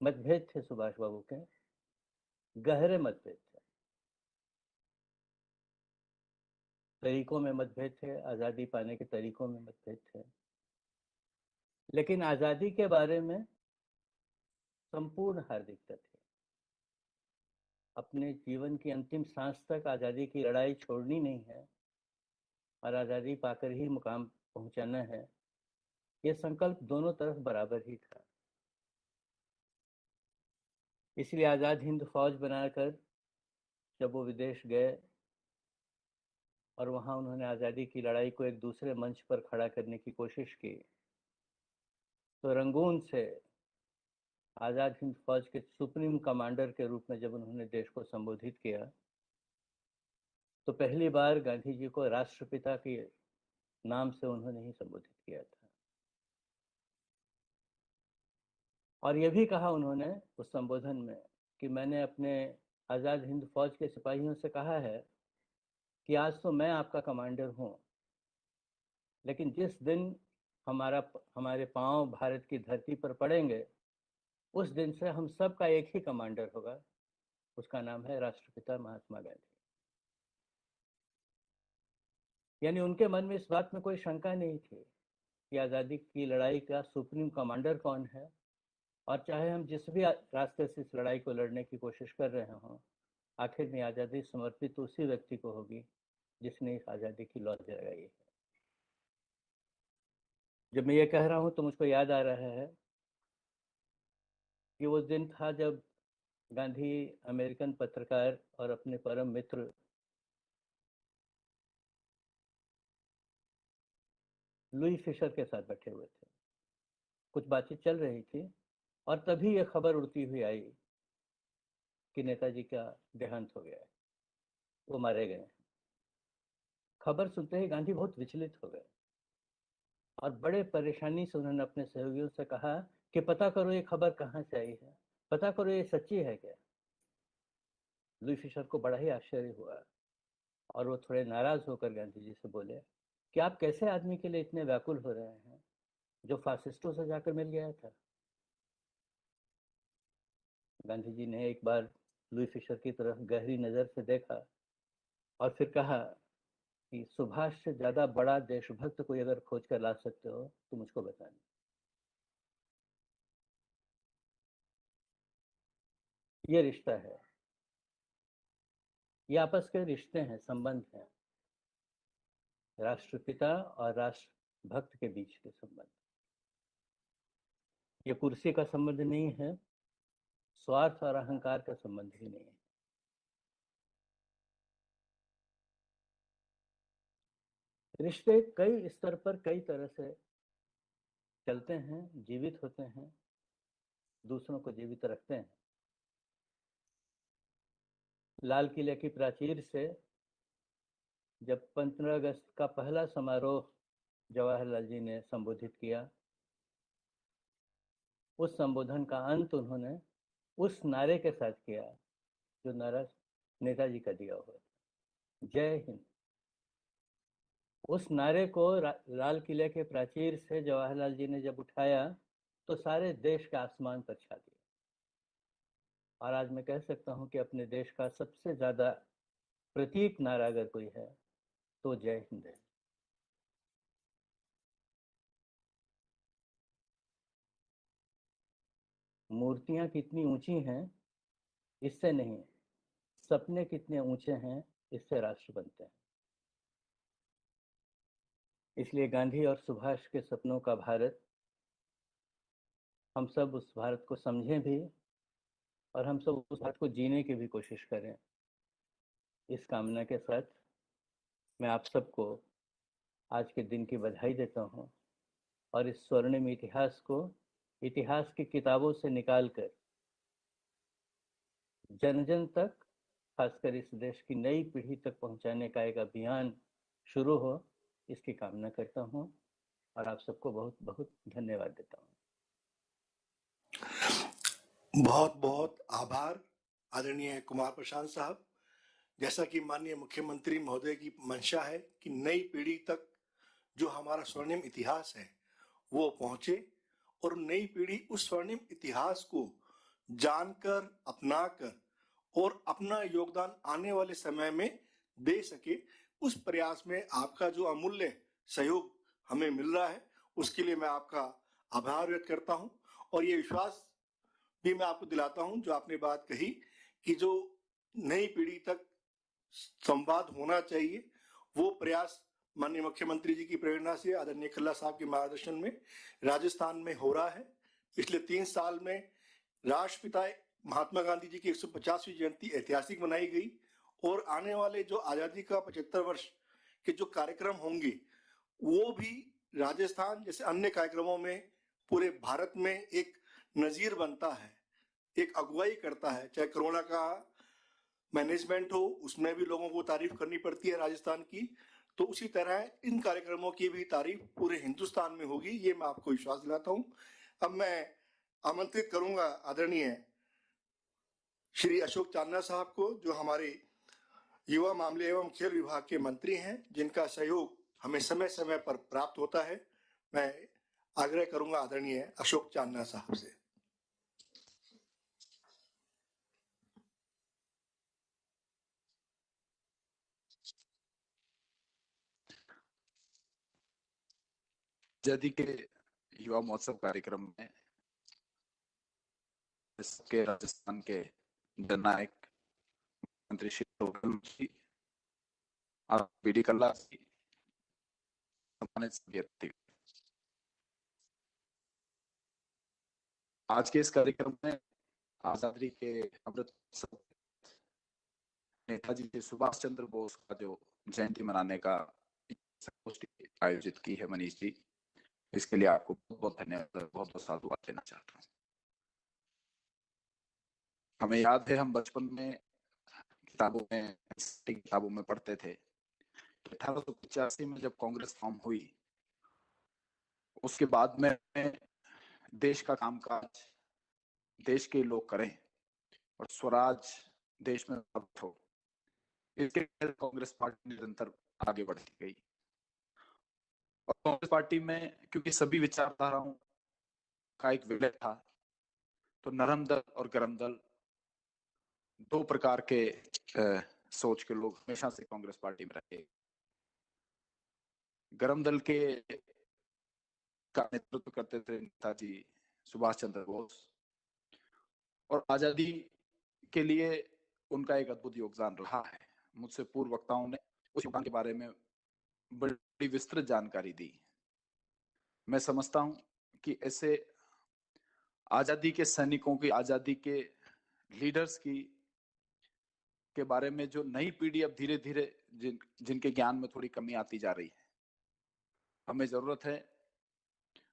मतभेद थे, सुभाष बाबू के गहरे मतभेद थे, तरीकों में मतभेद थे, आजादी पाने के तरीकों में मतभेद थे, लेकिन आजादी के बारे में संपूर्ण हार्दिकता थी। अपने जीवन की अंतिम सांस तक आजादी की लड़ाई छोड़नी नहीं है और आजादी पाकर ही मुकाम पहुंचाना है, ये संकल्प दोनों तरफ बराबर ही था। इसलिए आजाद हिंद फौज बनाकर जब वो विदेश गए और वहां उन्होंने आजादी की लड़ाई को एक दूसरे मंच पर खड़ा करने की कोशिश की, तो रंगून से आजाद हिंद फौज के सुप्रीम कमांडर के रूप में जब उन्होंने देश को संबोधित किया, तो पहली बार गांधी जी को राष्ट्रपिता के नाम से उन्होंने ही संबोधित किया था। और यह भी कहा उन्होंने उस संबोधन में कि मैंने अपने आजाद हिंद फौज के सिपाहियों से कहा है कि आज तो मैं आपका कमांडर हूं, लेकिन जिस दिन हमारे पांव भारत की धरती पर पड़ेंगे, उस दिन से हम सब का एक ही कमांडर होगा, उसका नाम है राष्ट्रपिता महात्मा गांधी। यानी उनके मन में इस बात में कोई शंका नहीं थी कि आजादी की लड़ाई का सुप्रीम कमांडर कौन है, और चाहे हम जिस भी रास्ते से इस लड़ाई को लड़ने की कोशिश कर रहे हों, आखिर में आजादी समर्पित उसी व्यक्ति को होगी जिसने इस आजादी की लौ जगाई है। जब मैं ये कह रहा हूं तो मुझको याद आ रहा है कि वो दिन था जब गांधी अमेरिकन पत्रकार और अपने परम मित्र लुई फिशर के साथ बैठे हुए थे। कुछ बातचीत चल रही थी और तभी ये खबर उड़ती हुई आई कि नेताजी का देहांत हो गया है, वो मारे गए। खबर सुनते ही गांधी बहुत विचलित हो गए और बड़े परेशानी से उन्होंने अपने सहयोगियों से कहा कि पता करो ये खबर कहाँ से आई है, पता करो ये सच्ची है क्या। लुई फिशर को बड़ा ही आश्चर्य हुआ और वो थोड़े नाराज होकर गांधी जी से बोले कि आप कैसे आदमी के लिए इतने व्याकुल हो रहे हैं जो फासिस्टों से जाकर मिल गया था। गांधी जी ने एक बार लुई फिशर की तरफ गहरी नजर से देखा और फिर कहा कि सुभाष से ज्यादा बड़ा देशभक्त कोई अगर खोज कर ला सकते हो तो मुझको बताना। ये रिश्ता है, ये आपस के रिश्ते हैं, संबंध हैं, राष्ट्रपिता और राष्ट्रभक्त के बीच के संबंध। ये कुर्सी का संबंध नहीं है, स्वार्थ और अहंकार का संबंध भी नहीं है। रिश्ते कई स्तर पर कई तरह से चलते हैं, जीवित होते हैं, दूसरों को जीवित रखते हैं। लाल किले की प्राचीर से जब 15 अगस्त का पहला समारोह जवाहरलाल जी ने संबोधित किया, उस संबोधन का अंत उन्होंने उस नारे के साथ किया जो नारा नेताजी का दिया हुआ था, जय हिंद। उस नारे को लाल किले के प्राचीर से जवाहरलाल जी ने जब उठाया तो सारे देश के आसमान पर छा दिया। और आज मैं कह सकता हूं कि अपने देश का सबसे ज्यादा प्रतीक नारा अगर कोई है तो जय हिंद है। मूर्तियां कितनी ऊंची हैं इससे नहीं, सपने कितने ऊंचे हैं इससे राष्ट्र बनते हैं। इसलिए गांधी और सुभाष के सपनों का भारत, हम सब उस भारत को समझें भी और हम सब उस भारत को जीने की भी कोशिश करें। इस कामना के साथ मैं आप सबको आज के दिन की बधाई देता हूं और इस स्वर्णिम इतिहास को इतिहास की किताबों से निकालकर जन जन तक, खासकर इस देश की नई पीढ़ी तक पहुंचाने का एक अभियान शुरू हो, इसकी कामना करता हूं और आप सबको बहुत बहुत धन्यवाद देता हूं। बहुत बहुत आभार आदरणीय कुमार प्रशांत साहब। जैसा कि माननीय मुख्यमंत्री महोदय की मंशा है कि नई पीढ़ी तक जो हमारा स्वर्णिम इतिहास है वो पहुंचे और नई पीढ़ी उस स्वर्णिम इतिहास को जानकर, अपनाकर और अपना योगदान आने वाले समय में दे सके, उस प्रयास में आपका जो अमूल्य सहयोग हमें मिल रहा है उसके लिए मैं आपका आभार व्यक्त करता हूं। और ये विश्वास भी मैं आपको दिलाता हूं जो आपने बात कही कि जो नई पीढ़ी तक संवाद होना चाहिए, वो प्रयास माननीय मुख्यमंत्री जी की प्रेरणा से आदरणीय खल्ला साहब के मार्गदर्शन में राजस्थान में हो रहा है। पिछले 3 साल में राष्ट्रपिता महात्मा गांधी जी की 150वीं जयंती ऐतिहासिक मनाई गई और आने वाले जो आजादी का 75 वर्ष के जो कार्यक्रम होंगे वो भी राजस्थान जैसे अन्य कार्यक्रमों में पूरे भारत में एक नजीर बनता है, एक अगुवाई करता है। चाहे कोरोना का मैनेजमेंट हो उसमें भी लोगों को तारीफ करनी पड़ती है राजस्थान की, तो उसी तरह इन कार्यक्रमों की भी तारीफ पूरे हिंदुस्तान में होगी, ये मैं आपको विश्वास दिलाता हूं। अब मैं आमंत्रित करूंगा आदरणीय श्री अशोक चांदना साहब को जो हमारे युवा मामले एवं खेल विभाग के मंत्री हैं, जिनका सहयोग हमें समय समय पर प्राप्त होता है। मैं आग्रह करूंगा आदरणीय अशोक चांदना साहब से। आजादी के युवा महोत्सव कार्यक्रम में इसके राजस्थान के जननायक मंत्री श्री रोहन जी और बीडी कल्ला जी सम्मानित सभी अतिथि, आज के इस कार्यक्रम में आजादी के अमृत महोत्सव नेताजी सुभाष चंद्र बोस का जो जयंती मनाने का संगोष्ठी आयोजित की है मनीष जी, इसके लिए आपको बहुत बहुत धन्यवाद, बहुत बहुत साधुवाद देना चाहता हूँ। हमें याद है हम बचपन में किताबों में पढ़ते थे। 1885 में जब कांग्रेस फॉर्म हुई उसके बाद में देश का कामकाज देश के लोग करें और स्वराज देश में प्राप्त हो, इसके लिए कांग्रेस पार्टी निरंतर आगे बढ़ती गई। और कांग्रेस पार्टी में क्योंकि सभी विचारधाराओं का एक विलय था, तो नरम दल और गरम दल दो प्रकार के सोच के लोग हमेशा से कांग्रेस पार्टी में रहे। गरम दल के का नेतृत्व करते थे नेताजी सुभाष चंद्र बोस और आजादी के लिए उनका एक अद्भुत योगदान रहा है। मुझसे पूर्व वक्ताओं ने उस योगदान के बारे में बड़ी विस्तृत जानकारी दी। मैं समझता हूं कि ऐसे आजादी के सैनिकों की, आजादी के लीडर्स की के बारे में जो नई पीढ़ी अब धीरे धीरे जिनके ज्ञान में थोड़ी कमी आती जा रही है, हमें जरूरत है।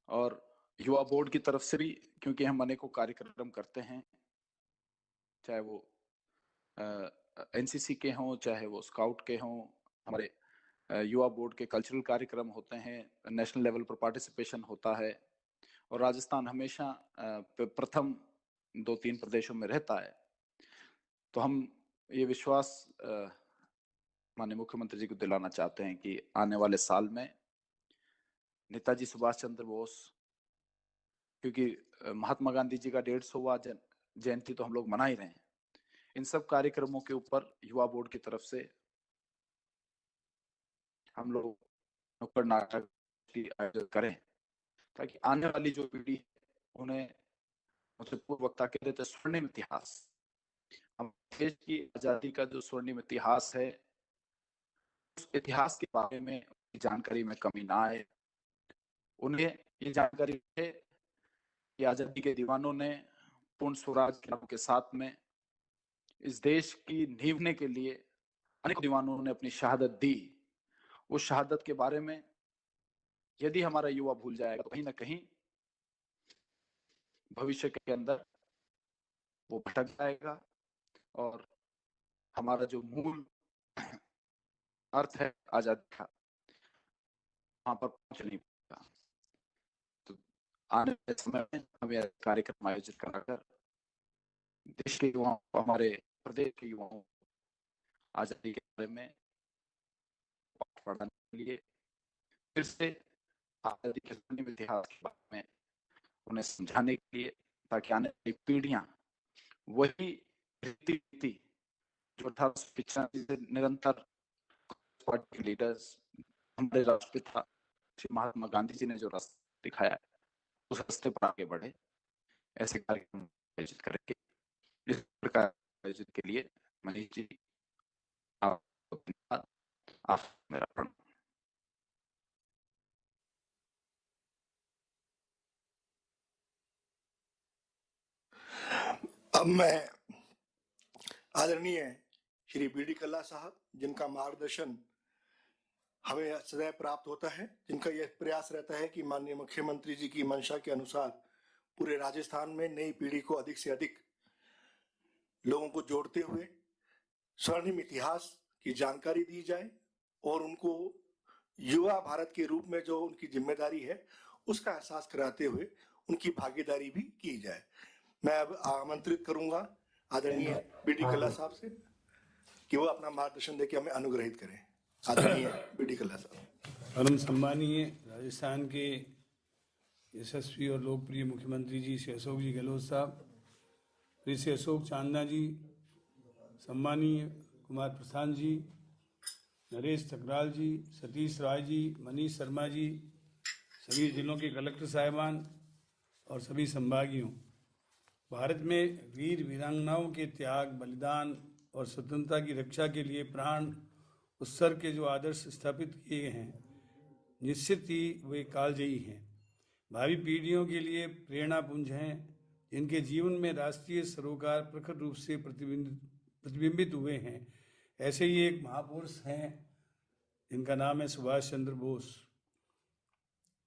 और युवा बोर्ड की तरफ से भी, क्योंकि हम अनेकों कार्यक्रम करते हैं, चाहे वो एनसीसी के हों, चाहे वो स्काउट के हों, हमारे युवा बोर्ड के कल्चरल कार्यक्रम होते हैं, नेशनल लेवल पर पार्टिसिपेशन होता है और राजस्थान हमेशा प्रथम 2-3 प्रदेशों में रहता है। तो हम ये विश्वास माननीय मुख्यमंत्री जी को दिलाना चाहते हैं कि आने वाले साल में नेताजी सुभाष चंद्र बोस, क्योंकि महात्मा गांधी जी का 150वां जयंती तो हम लोग मना ही रहे हैं, इन सब कार्यक्रमों के ऊपर युवा बोर्ड की तरफ से हम लोग नुक्कड़ नाटक आयोजित करें ताकि आने वाली जो पीढ़ी उन्हें, मुझसे पूर्व वक्ता कहते थे, स्वर्णिम इतिहास, हम देश की आजादी का जो स्वर्णिम इतिहास है, उस इतिहास के बारे में जानकारी में कमी ना आए। उन्हें ये जानकारी है कि आजादी के दीवानों ने पूर्ण स्वराज के साथ में इस देश की नींवने के लिए अनेक दीवानों ने अपनी शहादत दी। उस शहादत के बारे में यदि हमारा युवा भूल जाएगा तो कहीं ना कहीं भविष्य के अंदर वो भटक जाएगा और हमारा जो मूल अर्थ है आजादी का, वहां पर पहुंच नहीं पाएगा। तो आने वाले समय में हमें कार्यक्रम आयोजित कराकर देश के युवाओं, हमारे प्रदेश के युवाओं आजादी के बारे में पढ़ाने के लिए, फिर से आजादी के स्वर्णिम इतिहास के बारे में उन्हें समझाने के लिए, ताकि आने वाली पीढ़ियां वही रीति जो 1885 से निरंतर पार्टी के लीडर्स, हमारे राष्ट्रपिता श्री महात्मा गांधी जी ने जो रास्ता दिखाया है, उस रास्ते पर आगे बढ़े। ऐसे कार्यक्रम आयोजित करेंगे। इस प्रकार आयोजित के लिए मनीष जी आप मेरा प्रणाम। अब मैं आदरणीय श्री बी.डी. कल्ला साहब, जिनका मार्गदर्शन हमें सदैव प्राप्त होता है, जिनका यह प्रयास रहता है कि माननीय मुख्यमंत्री जी की मंशा के अनुसार पूरे राजस्थान में नई पीढ़ी को अधिक से अधिक लोगों को जोड़ते हुए स्वर्णिम इतिहास की जानकारी दी जाए और उनको युवा भारत के रूप में जो उनकी जिम्मेदारी है उसका एहसास कराते हुए उनकी भागीदारी भी की जाए। मैं अब आमंत्रित करूंगा आदरणीय बी.डी. कल्ला साहब से कि वो अपना मार्गदर्शन देकर हमें अनुग्रहित करें। आदरणीय बी.डी. कल्ला साहब। परम सम्मानीय राजस्थान के यशस्वी और लोकप्रिय मुख्यमंत्री जी श्री अशोक जी गहलोत साहब, श्री अशोक चांदना जी, सम्मानीय कुमार प्रसाद जी, नरेश ठकराल जी, सतीश राय जी, मनीष शर्मा जी, सभी जिलों के कलेक्टर साहिबान और सभी संभागियों, भारत में वीर वीरांगनाओं के त्याग, बलिदान और स्वतंत्रता की रक्षा के लिए प्राण उत्सर्ग के जो आदर्श स्थापित किए हैं, निश्चित ही वे कालजयी हैं। भावी पीढ़ियों के लिए प्रेरणा पुंज हैं, जिनके जीवन में राष्ट्रीय सरोकार प्रखर रूप से प्रतिबिंबित हुए हैं। ऐसे ही एक महापुरुष हैं जिनका नाम है सुभाष चंद्र बोस।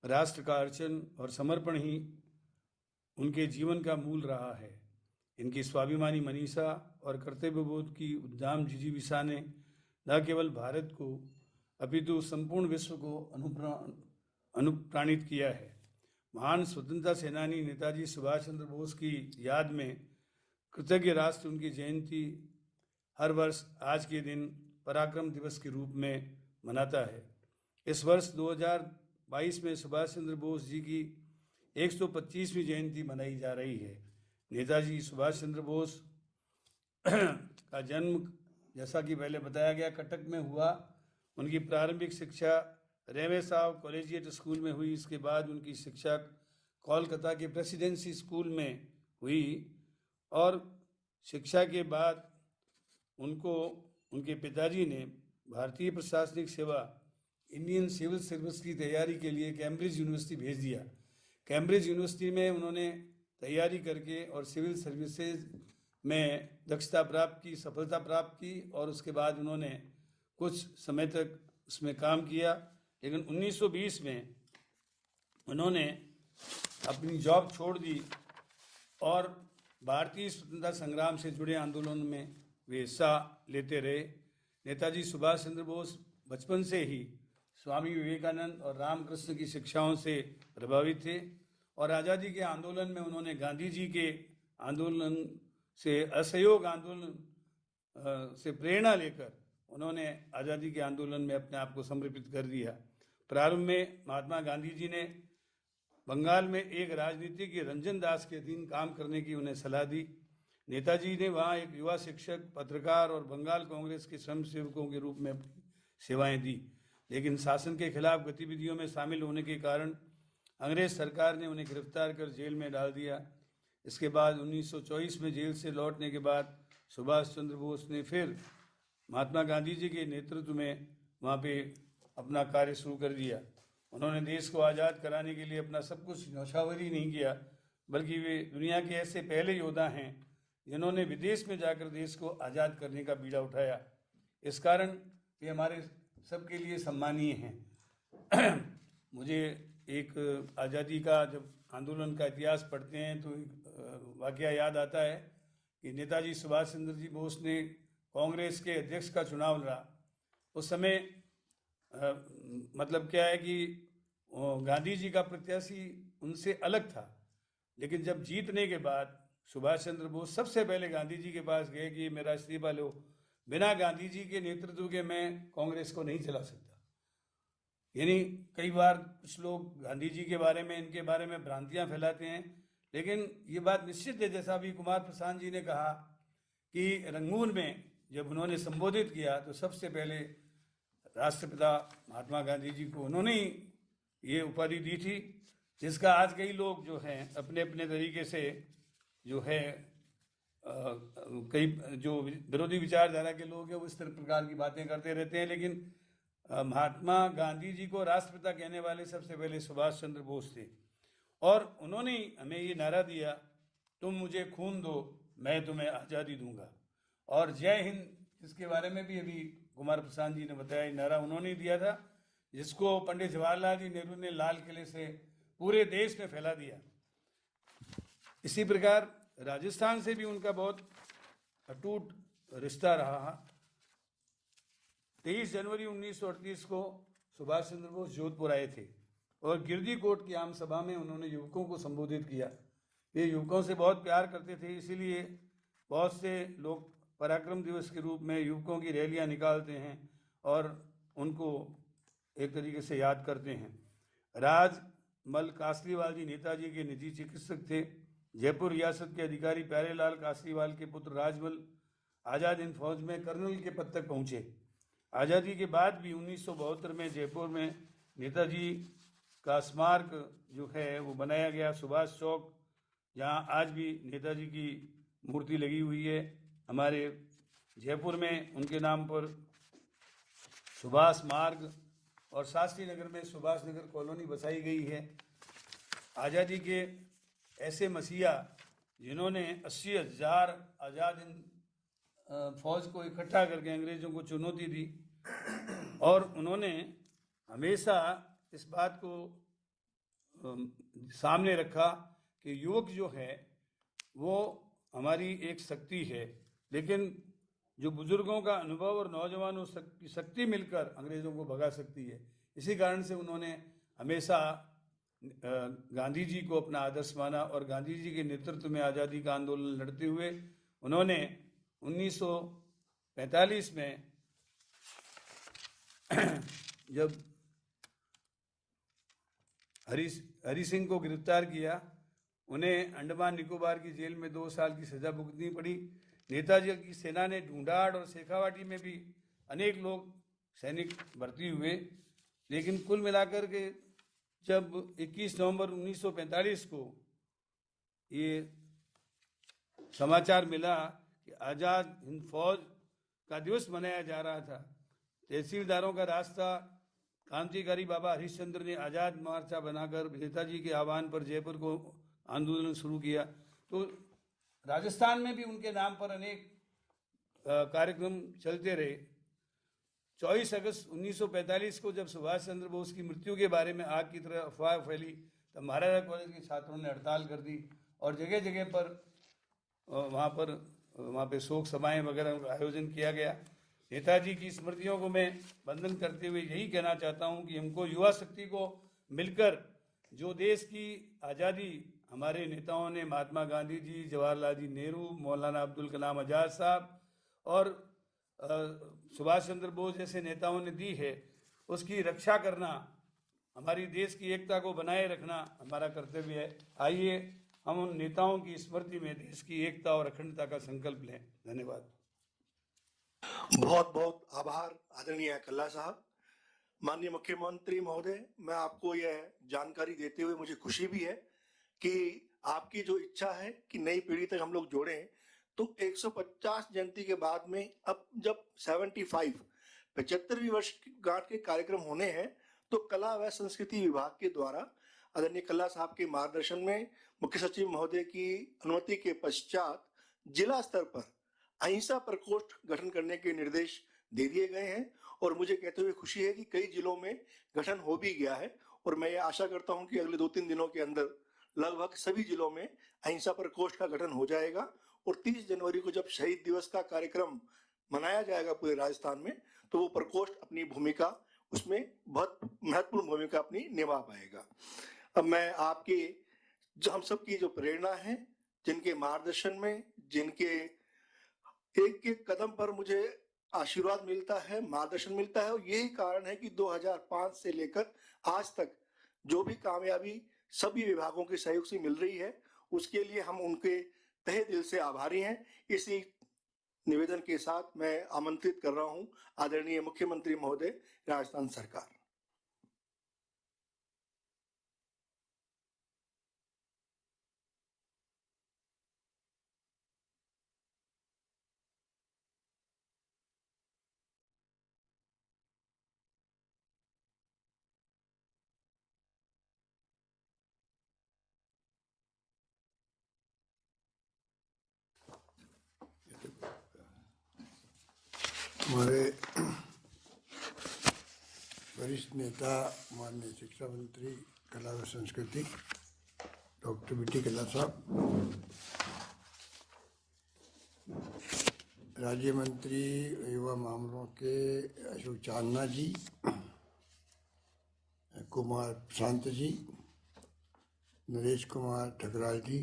राष्ट्र का अर्चन और समर्पण ही उनके जीवन का मूल रहा है। इनकी स्वाभिमानी मनीषा और कर्तव्यबोध की उद्दाम जिजीविषा ने न केवल भारत को अपितु संपूर्ण विश्व को अनुप्राणित किया है। महान स्वतंत्रता सेनानी नेताजी सुभाष चंद्र बोस की याद में कृतज्ञ राष्ट्र उनकी जयंती हर वर्ष आज के दिन पराक्रम दिवस के रूप में मनाता है। इस वर्ष 2022 में सुभाष चंद्र बोस जी की 125वीं जयंती मनाई जा रही है। नेताजी सुभाष चंद्र बोस का जन्म, जैसा कि पहले बताया गया, कटक में हुआ। उनकी प्रारंभिक शिक्षा रेवे साहब कॉलेजिएट स्कूल में हुई। इसके बाद उनकी शिक्षा कोलकाता के प्रेसिडेंसी स्कूल में हुई और शिक्षा के बाद उनको उनके पिताजी ने भारतीय प्रशासनिक सेवा इंडियन सिविल सर्विस की तैयारी के लिए कैम्ब्रिज यूनिवर्सिटी भेज दिया। कैम्ब्रिज यूनिवर्सिटी में उन्होंने तैयारी करके और सिविल सर्विसेज में दक्षता प्राप्त की, सफलता प्राप्त की और उसके बाद उन्होंने कुछ समय तक उसमें काम किया। लेकिन 1920 में उन्होंने अपनी जॉब छोड़ दी और भारतीय स्वतंत्रता संग्राम से जुड़े आंदोलन में वे हिस्सा लेते रहे। नेताजी सुभाष चंद्र बोस बचपन से ही स्वामी विवेकानंद और रामकृष्ण की शिक्षाओं से प्रभावित थे और आज़ादी के आंदोलन में उन्होंने गांधी जी के आंदोलन से, असहयोग आंदोलन से प्रेरणा लेकर उन्होंने आज़ादी के आंदोलन में अपने आप को समर्पित कर दिया। प्रारंभ में महात्मा गांधी जी ने बंगाल में एक राजनीतिज्ञ रंजन दास के अधीन काम करने की उन्हें सलाह दी। नेताजी ने वहाँ एक युवा शिक्षक, पत्रकार और बंगाल कांग्रेस के स्वयंसेवकों के रूप में अपनी सेवाएं दी। लेकिन शासन के खिलाफ गतिविधियों में शामिल होने के कारण अंग्रेज सरकार ने उन्हें गिरफ्तार कर जेल में डाल दिया। इसके बाद 1924 में जेल से लौटने के बाद सुभाष चंद्र बोस ने फिर महात्मा गांधी जी के नेतृत्व में वहाँ पे अपना कार्य शुरू कर दिया। उन्होंने देश को आज़ाद कराने के लिए अपना सब कुछ न्यौछावर ही नहीं किया, बल्कि वे दुनिया के ऐसे पहले योद्धा हैं जिन्होंने विदेश में जाकर देश को आज़ाद करने का बीड़ा उठाया। इस कारण वे हमारे सबके लिए सम्मानीय हैं। मुझे एक आज़ादी का, जब आंदोलन का इतिहास पढ़ते हैं तो एक वाकया याद आता है कि नेताजी सुभाष चंद्र जी बोस ने कांग्रेस के अध्यक्ष का चुनाव लड़ा। उस समय मतलब क्या है कि गांधी जी का प्रत्याशी उनसे अलग था, लेकिन जब जीतने के बाद सुभाष चंद्र बोस सबसे पहले गांधी जी के पास गए कि मेरा इस्तीफा लो। बिना गांधी जी के नेतृत्व के मैं कांग्रेस को नहीं चला सकता। यानी कई बार कुछ लोग गांधी जी के बारे में, इनके बारे में भ्रांतियां फैलाते हैं, लेकिन ये बात निश्चित है, जैसा अभी कुमार प्रसाद जी ने कहा कि रंगून में जब उन्होंने संबोधित किया तो सबसे पहले राष्ट्रपिता महात्मा गांधी जी को उन्होंने ही ये उपाधि दी थी, जिसका आज कई लोग जो हैं अपने अपने तरीके से जो है कई जो विरोधी विचारधारा के लोग हैं वो इस तरह प्रकार की बातें करते रहते हैं, लेकिन महात्मा गांधी जी को राष्ट्रपिता कहने वाले सबसे पहले सुभाष चंद्र बोस थे। और उन्होंने हमें ये नारा दिया, तुम मुझे खून दो मैं तुम्हें आज़ादी दूंगा। और जय हिंद, इसके बारे में भी अभी कुमार प्रसाद जी ने बताया, ये नारा उन्होंने दिया था, जिसको पंडित जवाहरलाल जी नेहरू ने लाल किले से पूरे देश में फैला दिया। इसी प्रकार राजस्थान से भी उनका बहुत अटूट रिश्ता रहा। 23 जनवरी 1938 को सुभाष चंद्र बोस जोधपुर आए थे और गिरदी कोट की आम सभा में उन्होंने युवकों को संबोधित किया। ये युवकों से बहुत प्यार करते थे, इसीलिए बहुत से लोग पराक्रम दिवस के रूप में युवकों की रैलियां निकालते हैं और उनको एक तरीके से याद करते हैं। राजमल कासरीवाल जी नेताजी के निजी चिकित्सक थे। जयपुर रियासत के अधिकारी प्यारेलाल कासरीवाल के पुत्र राजमल आज़ाद हिंद फौज में कर्नल के पद तक पहुँचे। आज़ादी के बाद भी 1972 में जयपुर में नेताजी का स्मारक जो है वो बनाया गया, सुभाष चौक, जहाँ आज भी नेताजी की मूर्ति लगी हुई है। हमारे जयपुर में उनके नाम पर सुभाष मार्ग और शास्त्री नगर में सुभाष नगर कॉलोनी बसाई गई है। आज़ादी के ऐसे मसीहा जिन्होंने 80,000 आज़ाद हिंद फौज को इकट्ठा करके अंग्रेज़ों को चुनौती दी, और उन्होंने हमेशा इस बात को सामने रखा कि युवक जो है वो हमारी एक शक्ति है, लेकिन जो बुजुर्गों का अनुभव और नौजवानों की शक्ति मिलकर अंग्रेज़ों को भगा सकती है। इसी कारण से उन्होंने हमेशा गांधी जी को अपना आदर्श माना और गांधी जी के नेतृत्व में आज़ादी का आंदोलन लड़ते हुए उन्होंने 1945 में जब हरि सिंह को गिरफ्तार किया, उन्हें अंडमान निकोबार की जेल में 2 साल की सजा भुगतनी पड़ी। नेताजी की सेना ने ढूंढाड़ और शेखावाटी में भी अनेक लोग सैनिक भर्ती हुए, लेकिन कुल मिलाकर के जब 21 नवंबर 1945 को ये समाचार मिला कि आज़ाद हिंद फौज का दिवस मनाया जा रहा था, तहसीलदारों का रास्ता क्रांतिकारी बाबा हरिश्चंद्र ने आज़ाद मोर्चा बनाकर नेताजी के आह्वान पर जयपुर को आंदोलन शुरू किया। तो राजस्थान में भी उनके नाम पर अनेक कार्यक्रम चलते रहे। 24 अगस्त 1945 को जब सुभाष चंद्र बोस की मृत्यु के बारे में आग की तरह अफवाह फैली, तब महाराजा कॉलेज के छात्रों ने हड़ताल कर दी और जगह जगह पर वहाँ पे शोक सभाएं वगैरह का आयोजन किया गया। नेताजी की स्मृतियों को मैं वंदन करते हुए यही कहना चाहता हूँ कि हमको युवा शक्ति को मिलकर जो देश की आज़ादी हमारे नेताओं ने, महात्मा गांधी जी, जवाहरलाल जी नेहरू, मौलाना अब्दुल कलाम आज़ाद साहब और सुभाष चंद्र बोस जैसे नेताओं ने दी है, उसकी रक्षा करना, हमारी देश की एकता को बनाए रखना हमारा कर्तव्य है। आइए हम उन नेताओं की स्मृति में देश की एकता और अखंडता का संकल्प लें। धन्यवाद। बहुत बहुत आभार आदरणीय कल्ला साहब। माननीय मुख्यमंत्री महोदय, मैं आपको यह जानकारी देते हुए मुझे खुशी भी है कि आपकी जो इच्छा है कि नई पीढ़ी तक हम लोग जोड़ें, तो 150 जयंती के बाद में अब जब 75वीं वर्षगांठ के कार्यक्रम होने हैं, तो कला व संस्कृति विभाग के द्वारा आदरणीय कल्ला साहब के मार्गदर्शन में मुख्य सचिव महोदय की अनुमति के पश्चात जिला स्तर पर अहिंसा प्रकोष्ठ गठन करने के निर्देश दे दिए गए हैं और मुझे कहते हुए खुशी है कि कई जिलों में गठन हो भी गया है और मैं ये आशा करता हूं कि अगले 2-3 दिनों के अंदर लगभग सभी जिलों में अहिंसा प्रकोष्ठ का गठन हो जाएगा और 30 जनवरी को जब शहीद दिवस का कार्यक्रम मनाया जाएगा पूरे राजस्थान में, तो वो प्रकोष्ठ अपनी भूमिका उसमें बहुत महत्वपूर्ण भूमिका अपनी निभा पाएगा। अब मैं आपके जो हम सब की जो प्रेरणा है, जिनके मार्गदर्शन में, जिनके एक एक कदम पर मुझे आशीर्वाद मिलता है, मार्गदर्शन मिलता है, और यही कारण है कि 2005 से लेकर आज तक जो भी कामयाबी सभी विभागों के सहयोग से मिल रही है, उसके लिए हम उनके तहे दिल से आभारी हैं। इसी निवेदन के साथ मैं आमंत्रित कर रहा हूं आदरणीय मुख्यमंत्री महोदय, राजस्थान सरकार। हमारे वरिष्ठ नेता माननीय शिक्षा मंत्री कला व संस्कृति डॉक्टर बीटी कल्ला साहब, राज्य मंत्री युवा मामलों के अशोक चांदना जी, कुमार प्रशांत जी, नरेश कुमार ठकराल जी,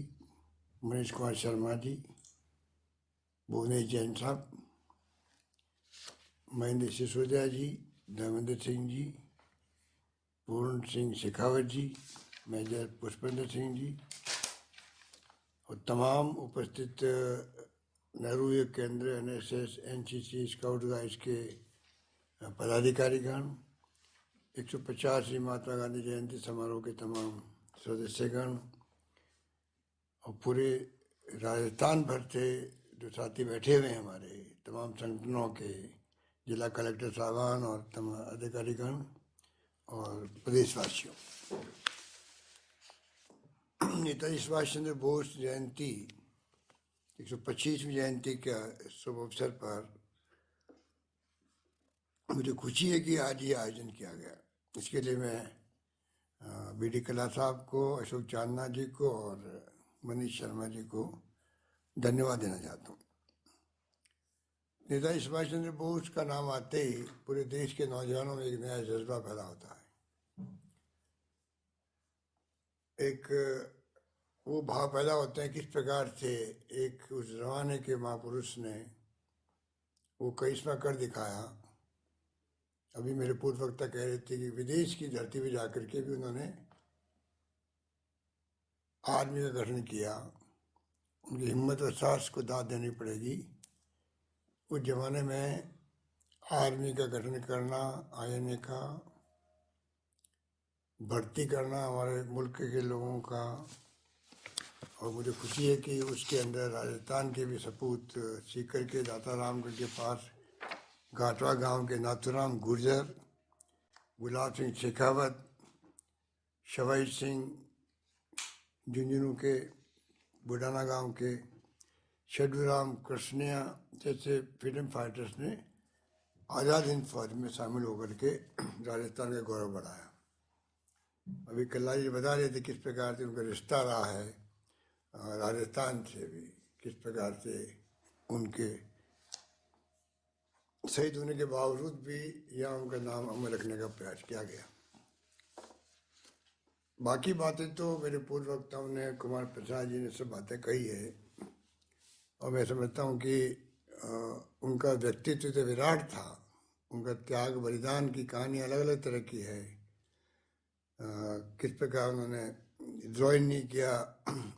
मनीष कुमार शर्मा जी, भुवनेश जैन साहब, महेंद्र सिसोदिया जी, धर्मेंद्र सिंह जी, पूर्ण सिंह शेखावत जी, मेजर पुष्पेंद्र सिंह जी और तमाम उपस्थित नेहरू युवा केंद्र, NSS, NCC, स्काउट गाइड्स के पदाधिकारीगण, 150वीं महात्मा गांधी जयंती समारोह के तमाम सदस्यगण और पूरे राजस्थान भर से जो साथी बैठे हुए हैं, हमारे तमाम संगठनों के जिला कलेक्टर साहबान और तमाम अधिकारीगण और प्रदेशवासियों, नेताजी सुभाष चंद्र बोस जयंती 125वीं जयंती के शुभ अवसर पर मुझे खुशी है कि आज ये आयोजन किया गया। इसके लिए मैं बीडी कल्ला साहब को, अशोक चांदना जी को और मनीष शर्मा जी को धन्यवाद देना चाहता हूँ। नेताजी सुभाष चंद्र बोस का नाम आते ही पूरे देश के नौजवानों में एक नया जज्बा पैदा होता है, एक वो भाव पैदा होते हैं किस प्रकार से एक उस जमाने के महापुरुष ने वो करिश्मा कर दिखाया। अभी मेरे पूर्व वक्ता कह रहे थे कि विदेश की धरती पे जाकर के भी उन्होंने आर्मी का गठन किया। उनकी हिम्मत और साहस को दाद देनी पड़ेगी। उस जमाने में आर्मी का गठन करना, INA का भर्ती करना हमारे मुल्क के लोगों का, और मुझे खुशी है कि उसके अंदर राजस्थान के भी सपूत सीकर के दातारामगढ़ के पास घाटवा गांव के नाथूराम गुर्जर, गुलाब सिंह शेखावत, शवाई सिंह झुंझुनू के बुडाना गांव के, शडूराम कृष्णिया जैसे फ्रीडम फाइटर्स ने आज़ाद हिंद फौज में शामिल होकर के राजस्थान का गौरव बढ़ाया। अभी कल्ला जी बता रहे थे किस प्रकार से उनका रिश्ता रहा है राजस्थान से भी, किस प्रकार से उनके शहीद होने के बावजूद भी यहाँ उनका नाम अमर रखने का प्रयास किया गया। बाकी बातें तो मेरे पूर्व वक्ताओं ने, कुमार प्रसाद जी ने सब बातें कही है, और मैं समझता हूँ कि उनका व्यक्तित्व तो विराट था। उनका त्याग बलिदान की कहानी अलग अलग तरह की है। किस प्रकार उन्होंने ज्वाइन नहीं किया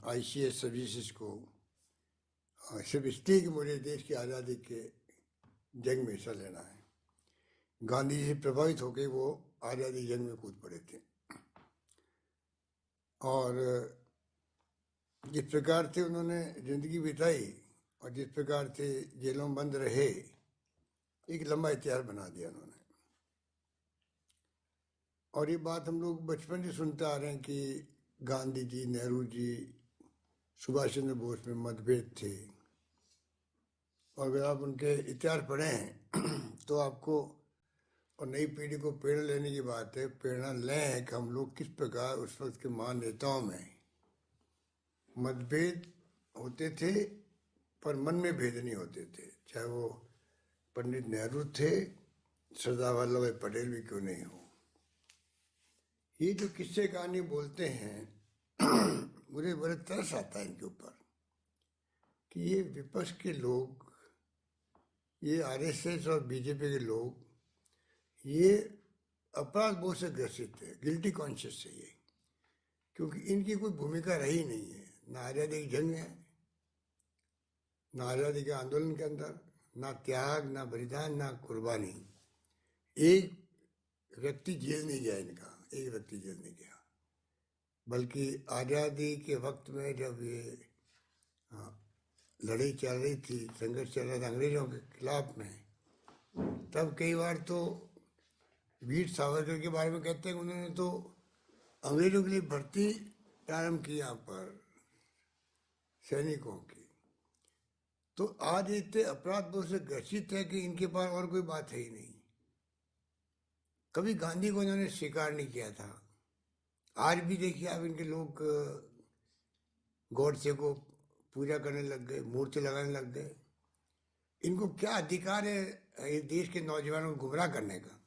ICS सर्विसेज को, सिर्फ इसलिए कि मुझे देश की आज़ादी के जंग में हिस्सा लेना है। गांधी जी से प्रभावित होकर वो आज़ादी जंग में कूद पड़े थे, और जिस प्रकार से उन्होंने जिंदगी बिताई और जिस प्रकार से जेलों में बंद रहे, एक लंबा इतिहास बना दिया उन्होंने। और ये बात हम लोग बचपन से सुनते आ रहे हैं कि गांधी जी, नेहरू जी, सुभाष चंद्र बोस में मतभेद थे। और अगर आप उनके इतिहास पढ़ें तो आपको, और नई पीढ़ी को प्रेरणा लेने की बात है, प्रेरणा लें कि हम लोग किस प्रकार उस वक्त के महान नेताओं में मतभेद होते थे पर मन में भेद नहीं होते थे। चाहे वो पंडित नेहरू थे, सरदार वल्लभ भाई पटेल भी क्यों नहीं हो। ये जो किस्से कहानी बोलते हैं मुझे बड़े तरस आता है इनके ऊपर कि ये विपक्ष के लोग ये आरएसएस और बीजेपी के लोग ये अपराध बोध से ग्रसित है, गिल्टी कॉन्शियस है ये, क्योंकि इनकी कोई भूमिका रही नहीं है। ना आज़ादी की जंग है, ना आज़ादी के आंदोलन के अंदर, ना त्याग, ना बलिदान, ना कुर्बानी। एक व्यक्ति जेल नहीं गया इनका, एक व्यक्ति जेल नहीं गया, बल्कि आज़ादी के वक्त में जब ये लड़ाई चल रही थी, संघर्ष चल रहा था अंग्रेजों के खिलाफ में, तब कई बार तो वीर सावरकर के बारे में कहते हैं कि उन्होंने तो अंग्रेजों के लिए भर्ती प्रारंभ की यहाँ पर सैनिकों की। तो आज इतने अपराध बोध से ग्रसित है कि इनके पास और कोई बात है ही नहीं। कभी गांधी को इन्होंने स्वीकार नहीं किया था। आज भी देखिए आप, इनके लोग गॉडसे को पूजा करने लग गए, मूर्ति लगाने लग गए। इनको क्या अधिकार है इस देश के नौजवानों को गुमराह करने का?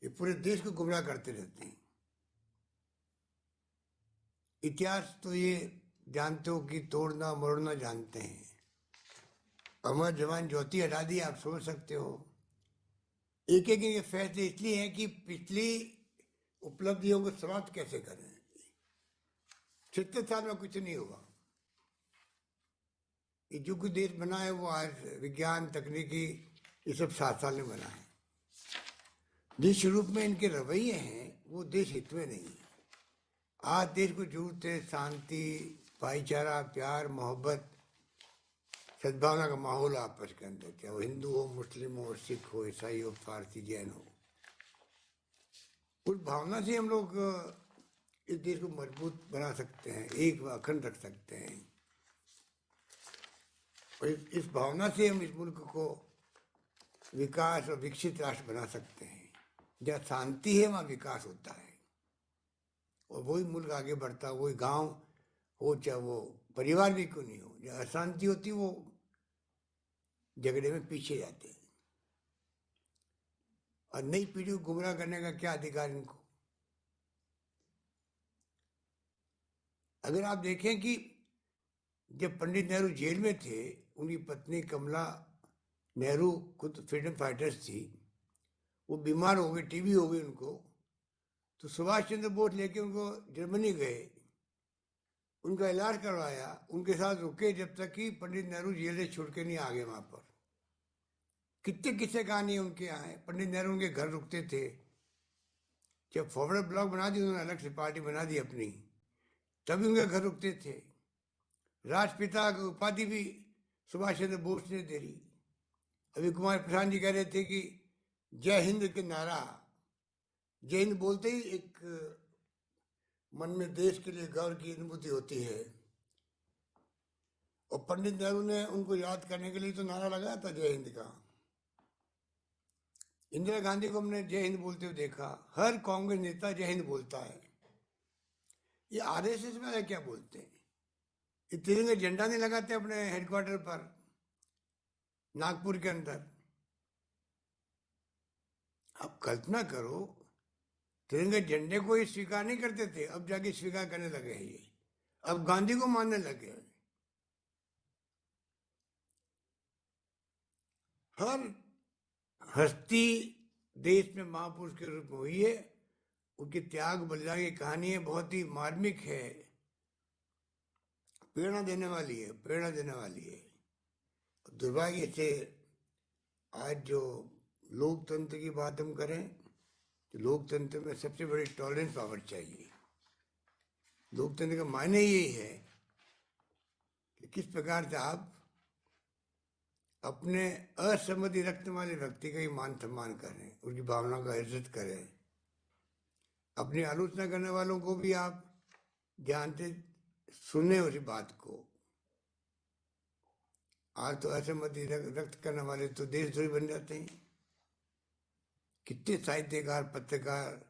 ये पूरे देश को गुमराह करते रहते हैं। इतिहास तो ये जानते हो कि तोड़ना मरोड़ना जानते हैं। अमर जवान ज्योति हटा दी, आप सोच सकते हो। एक एक ये फैसले इसलिए है कि पिछली उपलब्धियों को समाप्त कैसे करें। 76 साल में कुछ नहीं हुआ। ये जो कुछ देश बना है वो आज विज्ञान तकनीकी ये सब 7 साल में बना है। जिस रूप में इनके रवैये हैं वो देश हित में नहीं है। आज देश को जरूरत है शांति, भाईचारा, प्यार, मोहब्बत, सद्भावना का माहौल आपस के अंदर, चाहे वो हिंदू हो, मुस्लिम हो, सिख हो, ईसाई हो, फारसी, जैन हो। उस भावना से हम लोग इस देश को मजबूत बना सकते हैं, एक अखंड रख सकते हैं। और इस भावना से हम इस मुल्क को विकास और विकसित राष्ट्र बना सकते हैं। जहाँ शांति है वहाँ विकास होता है और वही मुल्क आगे बढ़ता है। वही गांव हो चाहे वो परिवार भी क्यों नहीं हो, जहाँ अशांति होती वो झगड़े में पीछे जाते हैं। और नई पीढ़ी को गुमराह करने का क्या अधिकार इनको? अगर आप देखें कि जब पंडित नेहरू जेल में थे, उनकी पत्नी कमला नेहरू खुद फ्रीडम फाइटर्स थी, वो बीमार हो गए, टीबी हो गई उनको, तो सुभाष चंद्र बोस लेके उनको जर्मनी गए, उनका इलाज करवाया, उनके साथ रुके जब तक कि पंडित नेहरू जेल से छूट के नहीं आ गए वहां पर। कितने किस्से कहानी उनके यहाँ है। पंडित नेहरू उनके घर रुकते थे। जब फॉरवर्ड ब्लॉक बना दी उन्होंने, अलग से पार्टी बना दी अपनी, तभी उनके घर रुकते थे। राष्ट्रपिता की उपाधि भी सुभाष चंद्र बोस ने दे दी। अभी कुमार प्रसाद जी कह रहे थे कि जय हिंद के नारा, जय हिंद बोलते ही एक मन में देश के लिए गौरव की अनुभूति होती है। और पंडित नेहरू ने उनको याद करने के लिए तो नारा लगाया था जय हिंद का। इंदिरा गांधी को हमने जय हिंद बोलते हुए देखा। हर कांग्रेस नेता जय हिंद बोलता है। ये आरएसएस में क्या बोलते हैं? ये तिरंगा झंडा नहीं लगाते अपने हेडक्वार्टर पर नागपुर के अंदर। आप कल्पना करो, तिरंगे झंडे को ये स्वीकार नहीं करते थे, अब जाके स्वीकार करने लगे हैं ये। अब गांधी को मानने लगे। हर हस्ती देश में महापुरुष के रूप में हुई है। उनके त्याग बलिदान की कहानी है, बहुत ही मार्मिक है, प्रेरणा देने वाली है, प्रेरणा देने वाली है। दुर्भाग्य से आज जो लोकतंत्र की बात हम करें तो लोकतंत्र में सबसे बड़ी टॉलरेंस पावर चाहिए। लोकतंत्र का मायने यही है कि किस प्रकार से आप अपने असहमति रखने वाले व्यक्ति का ही मान सम्मान करें, उनकी भावना का इज्जत करें। अपनी आलोचना करने वालों को भी आप ध्यान से सुने उसी बात को। आज तो असहमति व्यक्त करने वाले तो देशद्रोही बन जाते हैं। कितने साहित्यकार, पत्रकार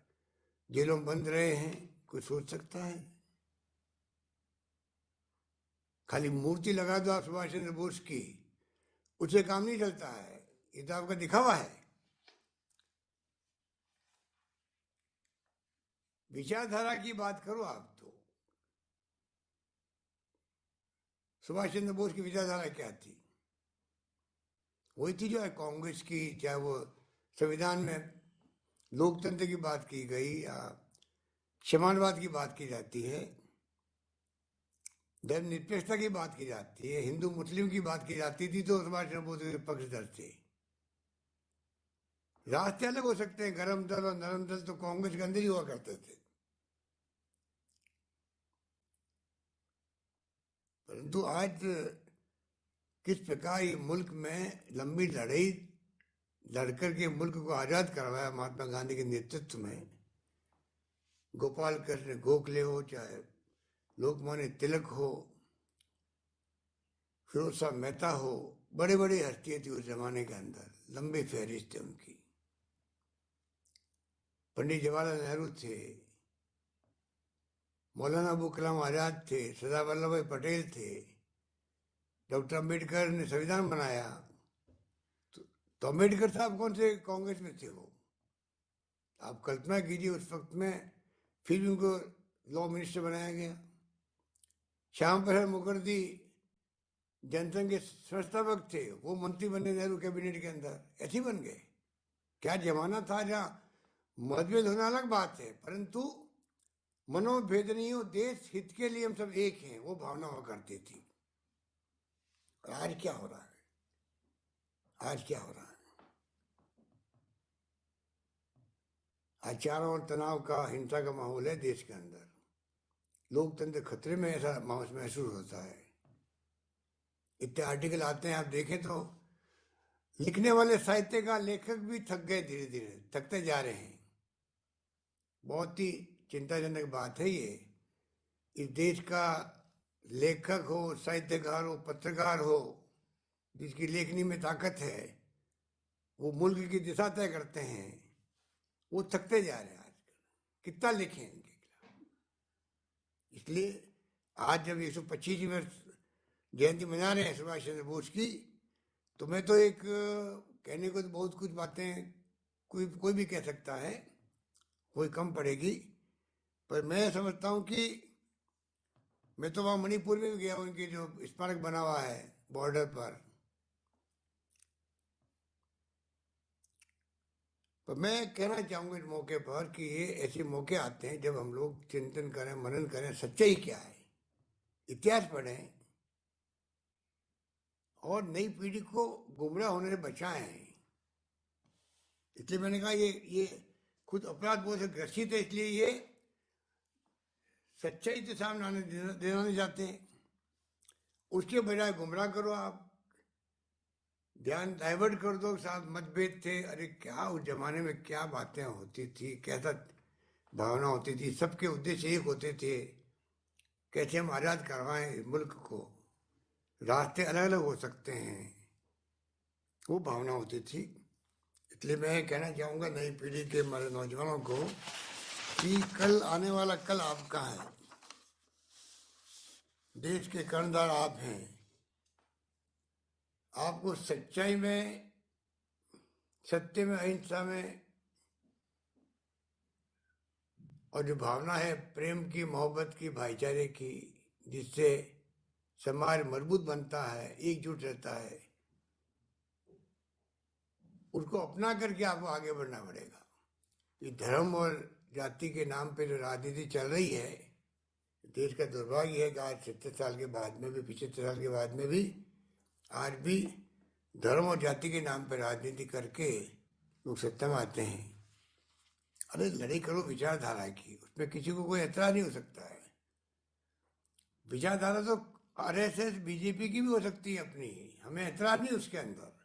जेलों में बंद रहे हैं, कोई सोच सकता है? खाली मूर्ति लगा दो आप सुभाष चंद्र बोस की, उससे काम नहीं चलता है। ये तो आपका दिखावा है। विचारधारा की बात करो आप तो। सुभाष चंद्र बोस की विचारधारा क्या थी? वही थी जो है कांग्रेस की, चाहे वो संविधान में लोकतंत्र की बात की गई या क्षमानवाद की बात की जाती है, धर्मनिरपेक्षता की बात की जाती है, हिंदू मुस्लिम की बात की जाती थी, तो सुभाष चंद्र बोस के पक्षधर थे। रास्ते अलग हो सकते हैं, गरम दल और नरम दल तो कांग्रेस के अंदर ही हुआ करते थे, परंतु आज किस प्रकार ये मुल्क में लंबी लड़ाई लड़कर के मुल्क को आजाद करवाया महात्मा गांधी के नेतृत्व में, गोपाल कृष्ण गोखले हो, चाहे लोकमान्य तिलक हो, फिरोज शाह मेहता हो, बड़े बड़े हस्तियां थी उस जमाने के अंदर, लंबे फहरिस्त थे उनकी। पंडित जवाहरलाल नेहरू थे, मौलाना अबुल कलाम आजाद थे, सरदार वल्लभ भाई पटेल थे, डॉक्टर अम्बेडकर ने संविधान बनाया, तो अम्बेडकर साहब कौन से कांग्रेस में थे वो? आप कल्पना कीजिए, उस वक्त में फिर भी उनको लॉ मिनिस्टर बनाया गया। श्याम प्रसाद मुखर्जी जनसंघ के संस्थापक थे, वो मंत्री बने नेहरू कैबिनेट के अंदर, ऐसे ही बन गए। क्या जमाना था जहाँ मतभेद होना अलग बात है, परंतु मनोभेद नहीं हो, देश हित के लिए हम सब एक हैं, वो भावना हुआ करती थी। और आज क्या हो रहा है? आज क्या हो रहा है? आज चारों ओर तनाव का, हिंसा का माहौल है देश के अंदर, लोकतंत्र खतरे में, ऐसा महसूस होता है। इतने आर्टिकल आते हैं, आप देखें तो लिखने वाले साहित्य का लेखक भी थक गए, धीरे धीरे थकते जा रहे हैं। बहुत ही चिंताजनक बात है ये। इस देश का लेखक हो, साहित्यकार हो, पत्रकार हो, जिसकी लेखनी में ताकत है, वो मुल्क की दिशा तय करते हैं, वो थकते जा रहे हैं आजकल। कितना लिखें इनके खिलाफ? इसलिए आज जब 125वीं वर्ष जयंती मना रहे हैं सुभाष चंद्र बोस की, तो मैं तो एक कहने को तो बहुत कुछ बातें कोई भी कह सकता है, कोई कम पड़ेगी, पर मैं समझता हूँ कि मैं तो वहाँ मणिपुर में भी गया, उनके जो स्मारक बना हुआ है बॉर्डर पर मैं कहना चाहूँगा इस मौके पर कि ये ऐसे मौके आते हैं जब हम लोग चिंतन करें, मनन करें, सच्चाई क्या है, इतिहास पढ़ें और नई पीढ़ी को गुमराह होने से बचाएं। इसलिए मैंने कहा ये खुद अपराध बोध से ग्रसित है, इसलिए ये सच्चाई के सामने आने देना नहीं चाहते। उसके बजाय गुमराह करो, आप ध्यान डाइवर्ट कर दो, साथ मतभेद थे, अरे क्या उस जमाने में क्या बातें होती थी, कैसा भावना होती थी, सबके उद्देश्य एक होते थे, कैसे हम आज़ाद करवाएं मुल्क को, रास्ते अलग अलग हो सकते हैं, वो भावना होती थी। इसलिए मैं कहना चाहूँगा नई पीढ़ी के हमारे नौजवानों को कि कल आने वाला कल आपका है, देश के कर्णधार आप हैं। आपको सच्चाई में, सत्य में, अहिंसा में, और जो भावना है प्रेम की, मोहब्बत की, भाईचारे की, जिससे समाज मजबूत बनता है, एकजुट रहता है, उसको अपना करके आपको आगे बढ़ना पड़ेगा। ये धर्म और जाति के नाम पे जो राजनीति चल रही है, देश का दुर्भाग्य है कि आज 70 साल के बाद में भी, 75 साल के बाद में भी आज भी धर्म और जाति के नाम पर राजनीति करके लोग सत्ता में आते हैं। अरे लड़ाई करो विचारधारा की, उसमें किसी को कोई एतराज नहीं हो सकता है। विचारधारा तो आरएसएस बीजेपी की भी हो सकती है अपनी, हमें एतराज नहीं उसके अंदर।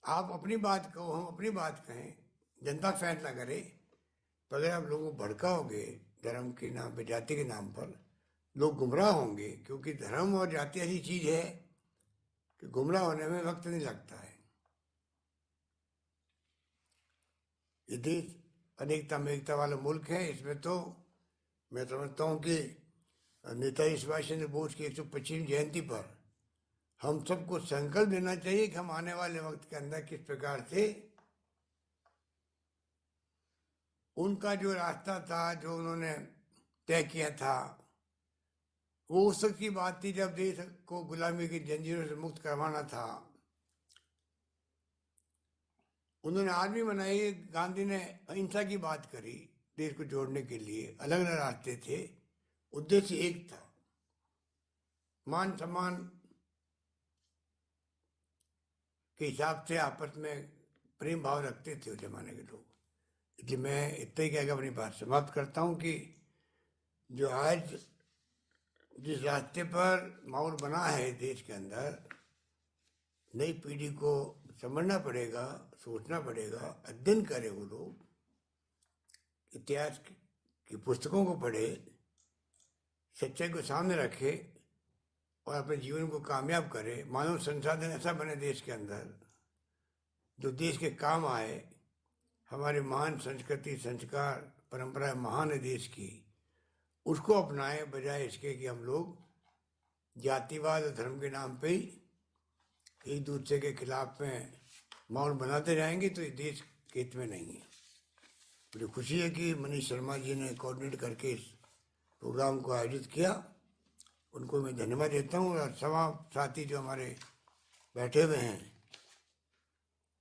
आप अपनी बात कहो, हम अपनी बात कहें, जनता फैसला करे। पर अगर आप लोगों को भड़काओगे धर्म के नाम पर, जाति के नाम पर, लोग गुमराह होंगे, क्योंकि धर्म और जाति ऐसी चीज है कि गुमराह होने में वक्त नहीं लगता है। ये देश अनेकता में एकता वाला मुल्क है। इसमें तो मैं समझता हूँ कि नेताजी सुभाष चंद्र बोस की 125वीं जयंती पर हम सबको संकल्प लेना चाहिए कि हम आने वाले वक्त के अंदर किस प्रकार से उनका जो रास्ता था, जो उन्होंने तय किया था, वो उस वक्त की बात थी जब देश को गुलामी की जंजीरों से मुक्त करवाना था। उन्होंने आर्मी बनाई, गांधी ने अहिंसा की बात करी, देश को जोड़ने के लिए अलग अलग रास्ते थे, उद्देश्य एक था, मान सम्मान के हिसाब से आपस में प्रेम भाव रखते थे उस जमाने के लोग। इसलिए मैं इतना ही कहकर अपनी बात समाप्त करता हूँ कि जो आज जिस रास्ते पर माहौल बना है देश के अंदर, नई पीढ़ी को समझना पड़ेगा, सोचना पड़ेगा, अध्ययन करे वो लोग, इतिहास की पुस्तकों को पढ़े, सच्चाई को सामने रखे और अपने जीवन को कामयाब करे। मानव संसाधन ऐसा बने देश के अंदर जो देश के काम आए। हमारे महान संस्कृति, संस्कार, परंपरा महान है देश की, उसको अपनाएं, बजाय इसके कि हम लोग जातिवाद और धर्म के नाम पे ही एक दूसरे के खिलाफ में माहौल बनाते जाएंगे तो ये देश के हित में नहीं है। मुझे खुशी है कि मनीष शर्मा जी ने कोऑर्डिनेट करके इस प्रोग्राम को आयोजित किया, उनको मैं धन्यवाद देता हूँ। और सवा साथी जो हमारे बैठे हुए हैं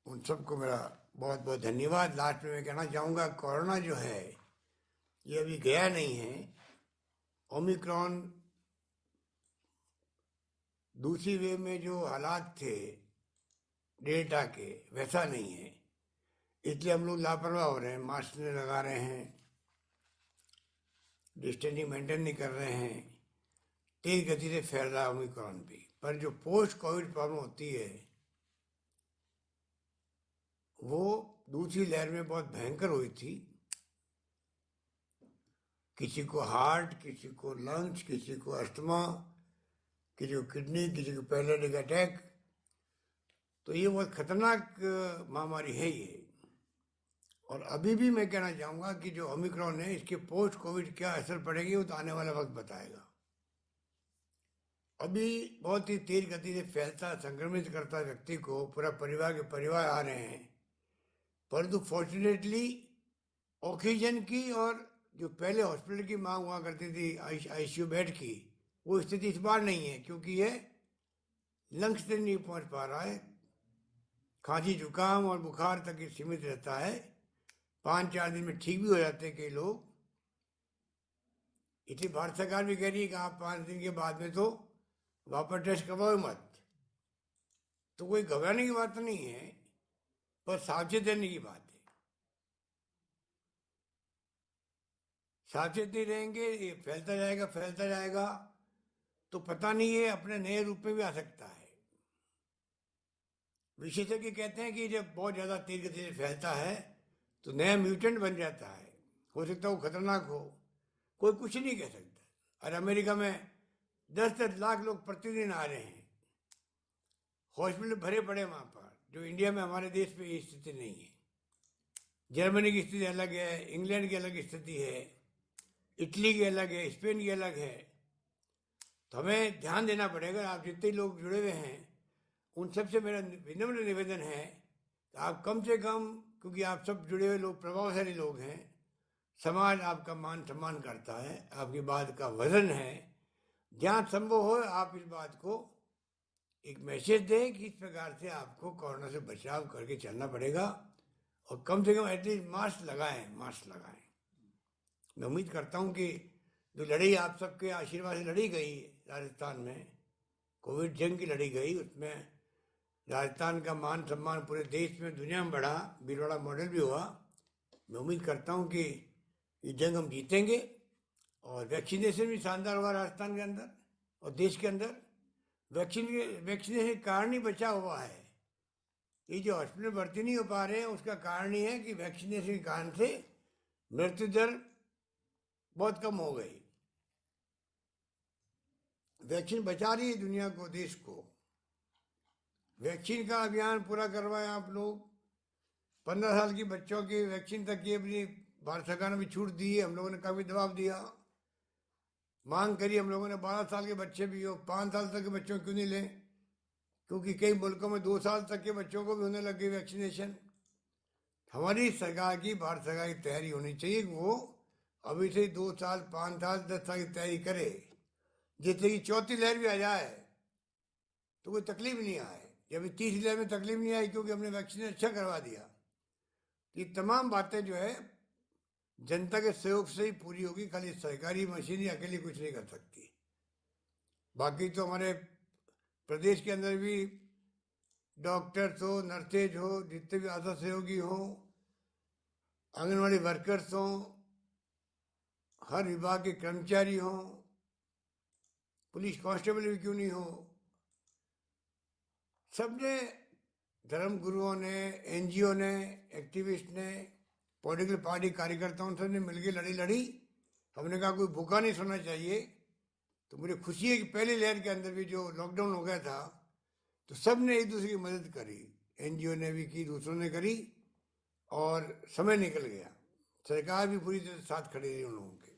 उन सबको मेरा बहुत बहुत धन्यवाद। लास्ट में मैं कहना चाहूँगा, कोरोना जो है ये अभी गया नहीं है। ओमिक्रॉन दूसरी वेव में जो हालात थे डेल्टा के, वैसा नहीं है, इसलिए हम लोग लापरवाह हो रहे हैं, मास्क नहीं लगा रहे हैं, डिस्टेंसिंग मेंटेन नहीं कर रहे हैं, तेज गति से फैल रहा है ओमिक्रॉन भी। पर जो पोस्ट कोविड प्रॉब्लम होती है वो दूसरी लहर में बहुत भयंकर हुई थी। किसी को हार्ट, किसी को लंग्स, किसी को अस्थमा, किसी को किडनी, किसी को पैरालिटिक अटैक। तो ये बहुत खतरनाक महामारी है ये। और अभी भी मैं कहना चाहूँगा कि जो ओमिक्रॉन है, इसके पोस्ट कोविड क्या असर पड़ेगी वो तो आने वाला वक्त बताएगा। अभी बहुत ही तेज गति से फैलता, संक्रमित करता व्यक्ति को पूरा परिवार के परिवार आ रहे हैं, परंतु फॉर्चुनेटली ऑक्सीजन की और जो पहले हॉस्पिटल की मांग हुआ करती थी आईसीयू बेड की, वो स्थिति इस बार नहीं है, क्योंकि ये लंग्स तक नहीं पहुंच पा रहा है। खांसी, जुकाम और बुखार तक ही सीमित रहता है। 5-4 दिन में ठीक भी हो जाते हैं कई लोग। इसलिए भारत सरकार भी कह रही है कि आप 5 दिन के बाद में तो वापस टेस्ट करवाओ मत। तो कोई घबराने की बात नहीं है, पर सावचेत रहने की बात है। सावचेत नहीं रहेंगे, ये फैलता जाएगा, तो पता नहीं है अपने नए रूप में भी आ सकता है। विशेषज्ञ कहते हैं कि जब बहुत ज्यादा तेज गति से फैलता है तो नया म्यूटेंट बन जाता है, हो सकता है वो खतरनाक हो, कोई कुछ नहीं कह सकता। और अमेरिका में 10-10 लाख लोग प्रतिदिन आ रहे हैं, हॉस्पिटल भरे पड़े वहां पर, जो इंडिया में हमारे देश में ये स्थिति नहीं है। जर्मनी की स्थिति अलग है, इंग्लैंड की अलग स्थिति है, इटली की अलग है, स्पेन की अलग है। तो हमें ध्यान देना पड़ेगा। आप जितने लोग जुड़े हुए हैं उन सबसे मेरा विनम्र निवेदन है कि आप कम से कम, क्योंकि आप सब जुड़े हुए लोग प्रभावशाली लोग हैं, समाज आपका मान सम्मान करता है, आपकी बात का वजन है, जहाँ संभव हो आप इस बात को एक मैसेज दें कि इस प्रकार से आपको कोरोना से बचाव करके चलना पड़ेगा। और कम से कम एटलीस्ट मास्क लगाएं। मैं उम्मीद करता हूँ कि जो लड़ाई आप सबके आशीर्वाद से लड़ी गई राजस्थान में, कोविड जंग की लड़ी गई, उसमें राजस्थान का मान सम्मान पूरे देश में, दुनिया में बढ़ा, भीलवाड़ा मॉडल भी हुआ। मैं उम्मीद करता हूँ कि ये जंग हम जीतेंगे। और वैक्सीनेशन भी शानदार हुआ राजस्थान के अंदर और देश के अंदर। वैक्सीनेशन के कारण ही बचा हुआ है। ये जो हॉस्पिटल में भर्ती नहीं हो पा रहे हैं उसका कारण ही है कि वैक्सीनेशन के कारण से मृत्यु दर बहुत कम हो गई। वैक्सीन बचा रही है दुनिया को, देश को। वैक्सीन का अभियान पूरा करवाएं आप लोग। 15 साल की बच्चों की वैक्सीन तक की अपनी भारत सरकार ने भी छूट दी है। हम लोगों ने काफी दबाव दिया, मांग करी हम लोगों ने 12 साल के बच्चे भी हो, 5 साल तक के बच्चों क्यों नहीं लें, क्योंकि कई मुल्कों में 2 साल तक के बच्चों को भी होने लग गई वैक्सीनेशन। हमारी सरकार की, भारत सरकार की तैयारी होनी चाहिए कि वो अभी से 2 साल, 5 साल, 10 साल की तैयारी करे, जिससे कि चौथी लहर भी आ जाए तो कोई तकलीफ नहीं आए। जब तीसरी लहर में तकलीफ नहीं आई क्योंकि हमने वैक्सीन अच्छा करवा दिया, ये तमाम बातें जो है जनता के सहयोग से ही पूरी होगी, खाली सरकारी मशीनरी अकेली कुछ नहीं कर सकती। बाकी तो हमारे प्रदेश के अंदर भी डॉक्टर्स हो, नर्सेज हो, जितने भी आशा सहयोगी हो, आंगनवाड़ी वर्कर्स हो, हर विभाग के कर्मचारी हो, पुलिस कांस्टेबल भी क्यों नहीं हो, सबने, धर्म गुरुओं ने, एनजीओ ने, एक्टिविस्ट ने, पॉलिटिकल पार्टी कार्यकर्ताओं से मिलकर लड़ी। हमने कहा कोई भूखा नहीं सोना चाहिए। तो मुझे खुशी है कि पहली लहर के अंदर भी जो लॉकडाउन हो गया था तो सब ने एक दूसरे की मदद करी, एनजीओ ने भी की, दूसरों ने करी और समय निकल गया। सरकार भी पूरी तरह साथ खड़ी रही उन लोगों के।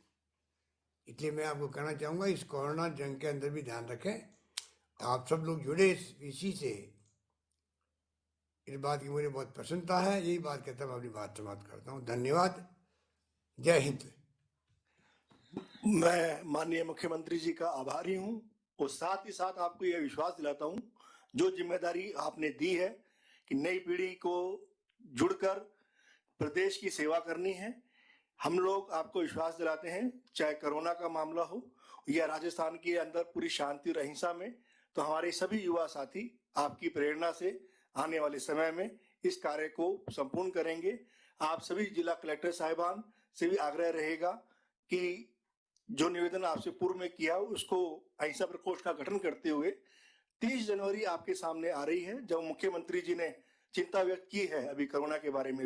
इसलिए मैं आपको कहना चाहूँगा इस कोरोना जंग के अंदर भी ध्यान रखें। आप सब लोग जुड़े इसी से, इस बात की मुझे बहुत प्रसन्नता है। यही बात कहता मैं अपनी बात समाप्त करता हूँ। धन्यवाद। जय हिंद। मैं माननीय मुख्यमंत्री जी का आभारी हूं और साथ ही साथ आपको यह विश्वास दिलाता हूं, जो जिम्मेदारी आपने दी है कि नई पीढ़ी को जुड़कर प्रदेश की सेवा करनी है, हम लोग आपको विश्वास दिलाते हैं। चाहे कोरोना का मामला हो या राजस्थान के अंदर पूरी शांति और अहिंसा में, तो हमारे सभी युवा साथी आपकी प्रेरणा से आने वाले समय में इस कार्य को संपूर्ण करेंगे। आप सभी जिला कलेक्टर साहिबान से भी आग्रह रहेगा कि जो निवेदन आपसे पूर्व में किया उसको अहिंसा प्रकोष्ठ का गठन करते हुए 30 जनवरी आपके सामने आ रही है, जब मुख्यमंत्री जी ने चिंता व्यक्त की है अभी कोरोना के बारे में।